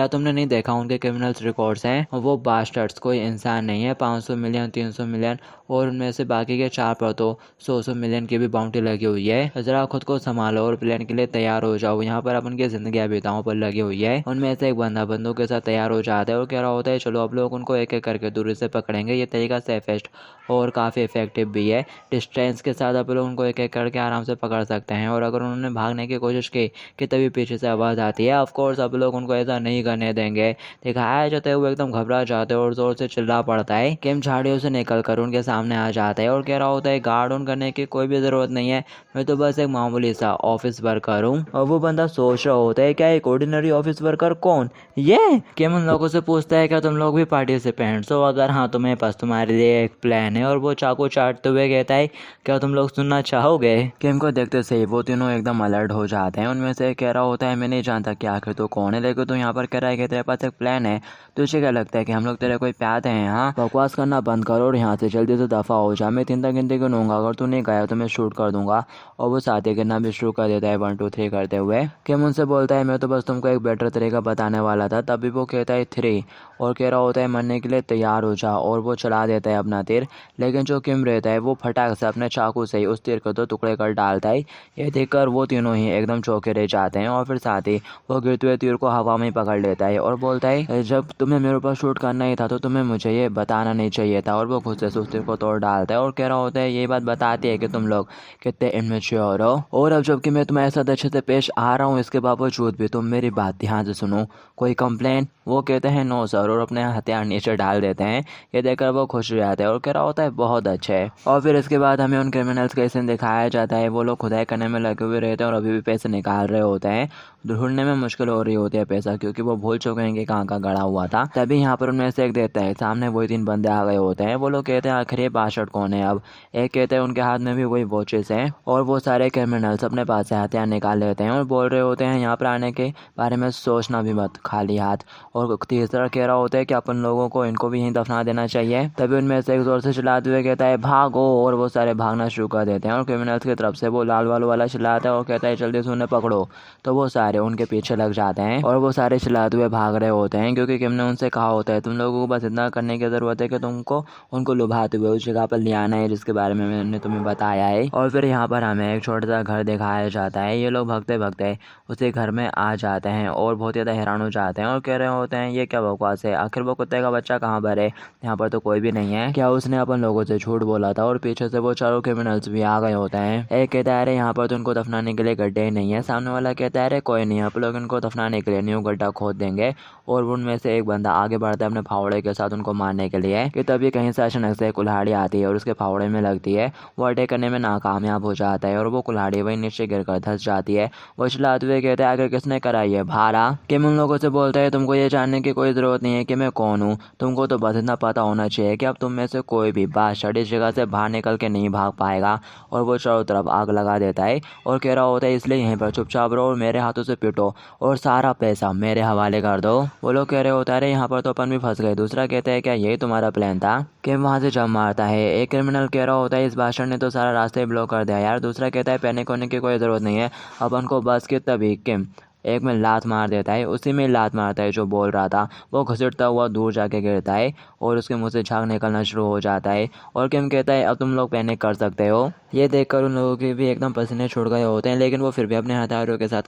तुमने नहीं देखा उनके क्रिमिनल्स रिकॉर्ड्स हैं, वो बास्टर्ड्स कोई इंसान नहीं है। 500 मिलियन 300 मिलियन और उनमें से बाकी के 4 पर तो 100 मिलियन की भी बाउंटी लगी हुई है। ज़रा खुद को संभालो और प्लान के लिए तैयार हो जाओ, यहाँ पर अपन की जिंदगी अभिताओं पर लगी हुई है। उनमें से एक बंदा बंदूक के साथ तैयार हो जाता है और कह रहा होता है चलो अब लोग उनको एक एक करके दूरी से पकड़ेंगे, ये तरीका सेफेस्ट और काफ़ी इफेक्टिव भी है। डिस्टेंस के साथ आप लोग उनको एक एक करके आराम से पकड़ सकते हैं। और अगर उन्होंने भागने की कोशिश की कि तभी पीछे से आवाज़ आती है, ऑफ कोर्स आप लोग उनको ऐसा नहीं करने देंगे। दिखाया जाता है वो एकदम घबरा जाते हैं और ज़ोर से चिल्ला पड़ता है कि हम झाड़ियों से निकल कर उनके सामने आ जाता है और कह रहा होता है गार्ड ऑन करने की कोई भी ज़रूरत नहीं है, मैं तो बस एक मामूली सा ऑफिस वर्कर हूँ। और वो बंदा सोच रहा होता है क्या एक ऑर्डिनरी ऑफिस वर्कर कौन, ये किम उन लोगों से पूछता है क्या तुम लोग भी पार्टिसिपेंट्स हो, अगर हाँ तो मेरे पास तुम्हारे लिए एक प्लान है। और वो चाकू चाटते हुए कहता है क्या तुम लोग सुनना चाहोगे। किम को देखते से ही वो तीनों एकदम अलर्ट हो जाते हैं। उनमें से कह रहा होता है मैं नहीं जानता कि आखिर तो कौन है, लेकिन तू यहाँ पर कह रहा है कि तेरे पास एक प्लान है, तुझे क्या लगता है कि हम लोग तेरे कोई प्यादे हैं? हाँ, बकवास करना बंद करो और यहाँ से जल्दी से दफा हो जा, मैं 3 तक गिनती गिनूंगा, अगर तू नहीं गया तो मैं शूट कर दूंगा। और वो साथ ही गिनना भी शुरू कर देता है 1 2 3 करते हुए। किम उनसे बोलता है मैं तो बस तुमको एक बेटर तरीका बताने वाला था, तभी वो कहता है 3 और कह रहा होता है मरने के लिए तैयार हो जा। और वो चला देता है अपना तीर, लेकिन जो किम रहता है वो फटाक से अपने चाकू से ही उस तीर को 2 टुकड़े कर डालता है। ये देखकर वो तीनों ही एकदम चौंके रह जाते हैं और फिर साथ ही वो गिरते हुए तीर को हवा में पकड़ लेता है और बोलता है जब तुम्हें मेरे ऊपर शूट करना ही था तो तुम्हें मुझे ये बताना नहीं चाहिए था। और वो गुस्से से उस तीर को तोड़ डालता है और कह रहा होता है ये बात बताती है कि तुम लोग कितने इमेच्योर हो। और अब जबकि मैं तुम्हारे साथ अच्छे से पेश आ रहा हूँ इसके बावजूद भी तुम मेरी बात ध्यान से सुनो, कोई कंप्लेन? वो कहते हैं नो सर, और अपने हथियार नीचे डाल देते हैं। ये देखकर वो खुश हो जाता है और कह रहा होता है बहुत अच्छा है। और फिर इसके बाद हमें उन क्रिमिनल्स का सीन दिखाया जाता है, वो लोग खुदाई करने में लगे हुए रहते हैं और अभी भी पैसे निकाल रहे होते हैं। ढूंढने में मुश्किल हो रही होती है पैसा, क्योंकि वो भूल चुके हैं कि कहाँ का गड़ा हुआ था। तभी यहाँ पर उनमें से एक देता है, सामने वही 3 बंदे आ गए होते हैं। वो लोग कहते हैं आखिर ये बासठ कौन है। अब एक कहते हैं उनके हाथ में भी वही वॉचेस हैं और वो सारे क्रिमिनल्स अपने पास से हथियार निकाल लेते हैं और बोल रहे होते हैं यहाँ पर आने के बारे में सोचना भी मत, खाली हाथ। और तीसरा कह रहा होता है कि अपन लोगों को इनको भी यहीं दफना देना चाहिए। तभी उनमें से एक जोर से चिल्लाते हुए कहता है भागो, और वो सारे भागना शुरू कर देते हैं। और क्रिमिनल्स की तरफ से वो लाल वालों वाला चिल्लाता है और कहता है जल्दी से उन्हें पकड़ो। तो वो सारे उनके पीछे लग जाते हैं और वो सारे चिल्लाते हुए भाग रहे होते हैं, क्योंकि किम ने उनसे कहा होता है तुम लोगों को बस इतना करने की ज़रूरत है कि तुमको उनको लुभाते हुए उस जगह पर ले आना है जिसके बारे में मैंने तुम्हें बताया है। और फिर यहाँ पर हमें एक छोटा सा घर दिखाया जाता है। ये लोग भगते भगते उसी घर में आ जाते हैं और बहुत ज़्यादा हैरान हो जाते हैं और कह रहे होते हैं ये क्या बकवास है, आखिर वो कुत्ते का बच्चा कहाँ पर है, यहाँ पर तो कोई भी नहीं है, क्या उसने अपन लोगों से झूठ बोला था? और पीछे से वो चारों क्रिमिनल्स भी आ गए होते हैं। एक कहता है अरे यहाँ पर तो उनको दफनाने के लिए गड्ढे ही नहीं है। सामने वाला कहता है अरे कोई नहीं, आप लोग इनको दफनाने के लिए न्यू गड्ढा खोद देंगे। और उनमें से एक बंदा आगे बढ़ता है अपने फावड़े के साथ उनको मारने के लिए कि तभी कहीं से अचानक से कुल्हाड़ी आती है और उसके फावड़े में लगती है। वो अटैक करने में नाकामयाब हो जाता है और वो कुल्हाड़ी वही नीचे गिरकर धंस जाती है। वो चिल्लाते हुए कहते हैं आखिर किसने कराई है भाला। किम उन लोगों से बोलता है तुमको ये जानने की कोई ज़रूरत नहीं है कि मैं कौन हूँ, तुमको तो बस इतना पता होना चाहिए कि अब तुम में से कोई भी बादशाह इस जगह से बाहर निकल के नहीं भाग पाएगा। और वो चारों तरफ आग लगा देता है और कह रहा होता है इसलिए यहीं पर चुपचाप रहो और मेरे हाथों से पिटो और सारा पैसा मेरे हवाले कर दो। वो लोग कह रहे होता है अरे यहाँ पर तो अपन भी फंस गए। दूसरा कहता है क्या यही तुम्हारा प्लान था? किम वहाँ से जंप मारता है। एक क्रिमिनल कह रहा होता है इस बादशाह ने तो सारा रास्ते ब्लॉक कर दिया यार। दूसरा कहता है पैनिक होने की कोई ज़रूरत नहीं है, अपन को बस की तभी किम एक में लात मार देता है, उसी में लात मारता है जो बोल रहा था। वो घसीटता हुआ दूर जाके गिरता है और उसके मुंह से झाग निकलना शुरू हो जाता है। और किम कहता है अब तुम लोग पैनिक कर सकते हो। ये देखकर उन लोगों के भी एकदम पसीने छूट गए होते हैं, लेकिन वो फिर भी अपने हथियारों के साथ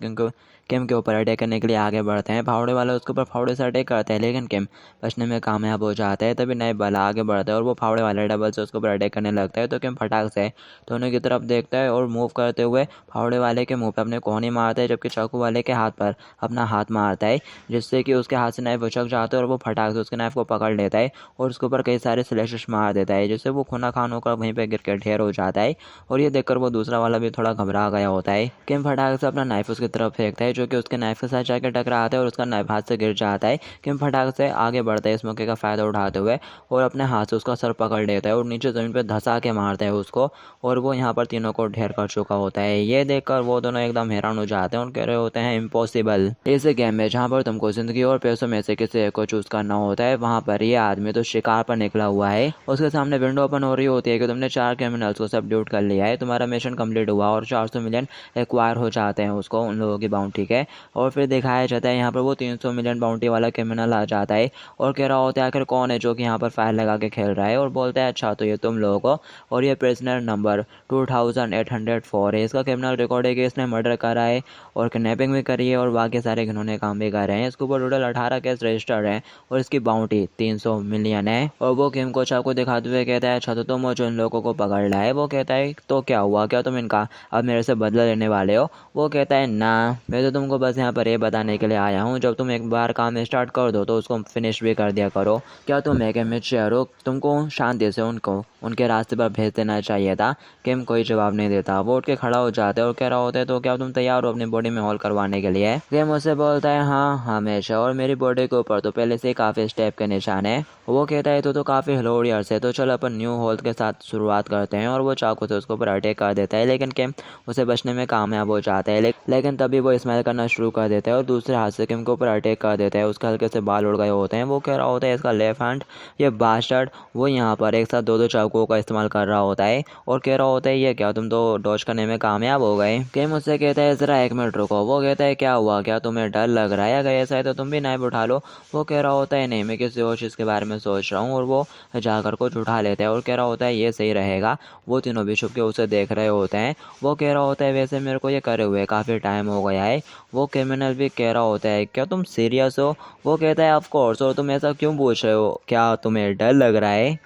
किम के ऊपर अटैक करने के लिए आगे बढ़ते हैं। फावड़े वाला उसके ऊपर फावड़े से अटैक करता है, लेकिन किम बचने में कामयाब हो जाता है। तभी नाइफ वाला आगे बढ़ता है और वो फावड़े वाले डबल से उसके ऊपर अटैक करने लगता है। तो किम फटाक से दोनों की तरफ देखता है और मूव करते हुए फावड़े वाले के मुंह पर अपने कोहनी मारता है, जबकि चाकू वाले के हाथ पर अपना हाथ मारता है, जिससे कि उसके हाथ से नाइफ उछक जाता है और वो फटाक से उसके नाइफ को पकड़ लेता है और उसके ऊपर कई सारे स्लैशेस मार देता है, जिससे वो खूना खान होकर वहीं पर गिर कर ढेर हो जाता है। और ये देखकर वो दूसरा वाला भी थोड़ा घबरा गया होता है। किम फटाक से अपना नाइफ उसकी तरफ फेंकता है, जो कि उसके नाइफ के साथ जाकर टकराता है और उसका नाइफ हाथ से गिर जाता है। किम फटाक से आगे बढ़ता है इस मौके का फ़ायदा उठाते हुए और अपने हाथ से उसका सर पकड़ लेता है और नीचे ज़मीन पर धंसा के मारता है उसको। और वो यहाँ पर तीनों को ढेर कर चुका होता है। ये देखकर वो दोनों एकदम हैरान हो जाते हैं और कह रहे होते हैं इम्पॉसिबल। इस गेम में जहाँ पर तुमको ज़िंदगी और पैसों में से किसी एक को चूज़ करना होता है, वहाँ पर ये आदमी तो शिकार पर निकला हुआ है। उसके सामने विंडो ओपन हो रही होती है कि तुमने 4 क्रिमिनल्स को सबड्यूट कर लिया है, तुम्हारा मिशन कंप्लीट हुआ और 400 मिलियन एक्वायर हो जाते हैं उसको उन लोगों की बाउंटी के। और फिर दिखाया जाता है यहाँ पर वो 300 मिलियन बाउंटी वाला क्रिमिनल आ जाता है और कह रहा होता है आखिर कौन है जो कि यहाँ पर फायर लगा के खेल रहा है। और बोलता है अच्छा तो ये तुम लोगों को, और ये प्रिजनर नंबर 2804 है। इसका क्रिमिनल रिकॉर्ड है कि इसने मर्डर करा है और किडनैपिंग भी करी करी है और बाकी सारे घिनौने काम भी कर रहे हैं। इसके ऊपर टोटल 18 केस रजिस्टर्ड है और इसकी बाउंटी 300 मिलियन है। और वो किम को चाकू दिखाते हुए कहता है अच्छा तो तुम जो इन लोगों को पकड़ लाए। वो कहता है तो क्या हुआ, क्या तुम इनका अब मेरे से बदला लेने वाले हो। वो कहता है ना, मैं तो तुमको बस यहाँ पर ये बताने के लिए आया हूँ जब तुम एक बार काम स्टार्ट कर दो तो उसको फिनिश भी कर दिया करो। क्या तुम एक मेच्योर हो, तुमको शांति से उनको उनके रास्ते पर भेज देना चाहिए था। किम कोई जवाब नहीं देता। वो उठ के खड़ा हो जाता है और कह रहा होता है तो क्या तुम तैयार हो अपनी बॉडी में हॉल करवाने के लिए। किम उससे बोलता है हाँ हमेशा, और मेरी बॉडी के ऊपर तो पहले से ही काफ़ी स्टेप के निशान है। वो कहता है तो काफ़ी हिलोरियस है, तो चलो अपन न्यू होल के साथ शुरुआत करते हैं। और वो चाकू से उसके ऊपर अटैक कर देता है लेकिन किम उसे बचने में कामयाब हो जाता है। लेकिन तभी वो स्माइल करना शुरू कर देता है और दूसरे हाथ से किम के ऊपर अटैक कर देता है। उसके हल्के से बाल उड़ गए होते हैं। वो कह रहा होता है इसका लेफ्ट हैंड ये बास्टर्ड वो यहाँ पर एक साथ दो चाकुओं का इस्तेमाल कर रहा होता है और कह रहा होता है ये क्या तुम तो डॉज करने में कामयाब हो गए। किम उससे कहता है ज़रा 1 मिनट रुको। वो कहता है क्या हुआ, क्या तुम्हें डर लग रहा है, अगर ऐसा है तो तुम भी नाइफ उठा लो। वो कह रहा होता है नहीं, मैं किसी और चीज़ के बारे में सोच रहा हूँ। और वो जाकर कुछ उठा लेता है और कह रहा होता है ये सही रहेगा। वो तीनों भी छुप के उसे देख रहे होते हैं। वो कह रहा होता है वैसे मेरे को ये करे हुए काफ़ी टाइम हो गया है। वो क्रिमिनल भी कह रहा होता है क्या तुम सीरियस हो। वो कहता है ऑफ कोर्स, और तुम ऐसा क्यों पूछ रहे हो, क्या तुम्हें डर लग रहा है।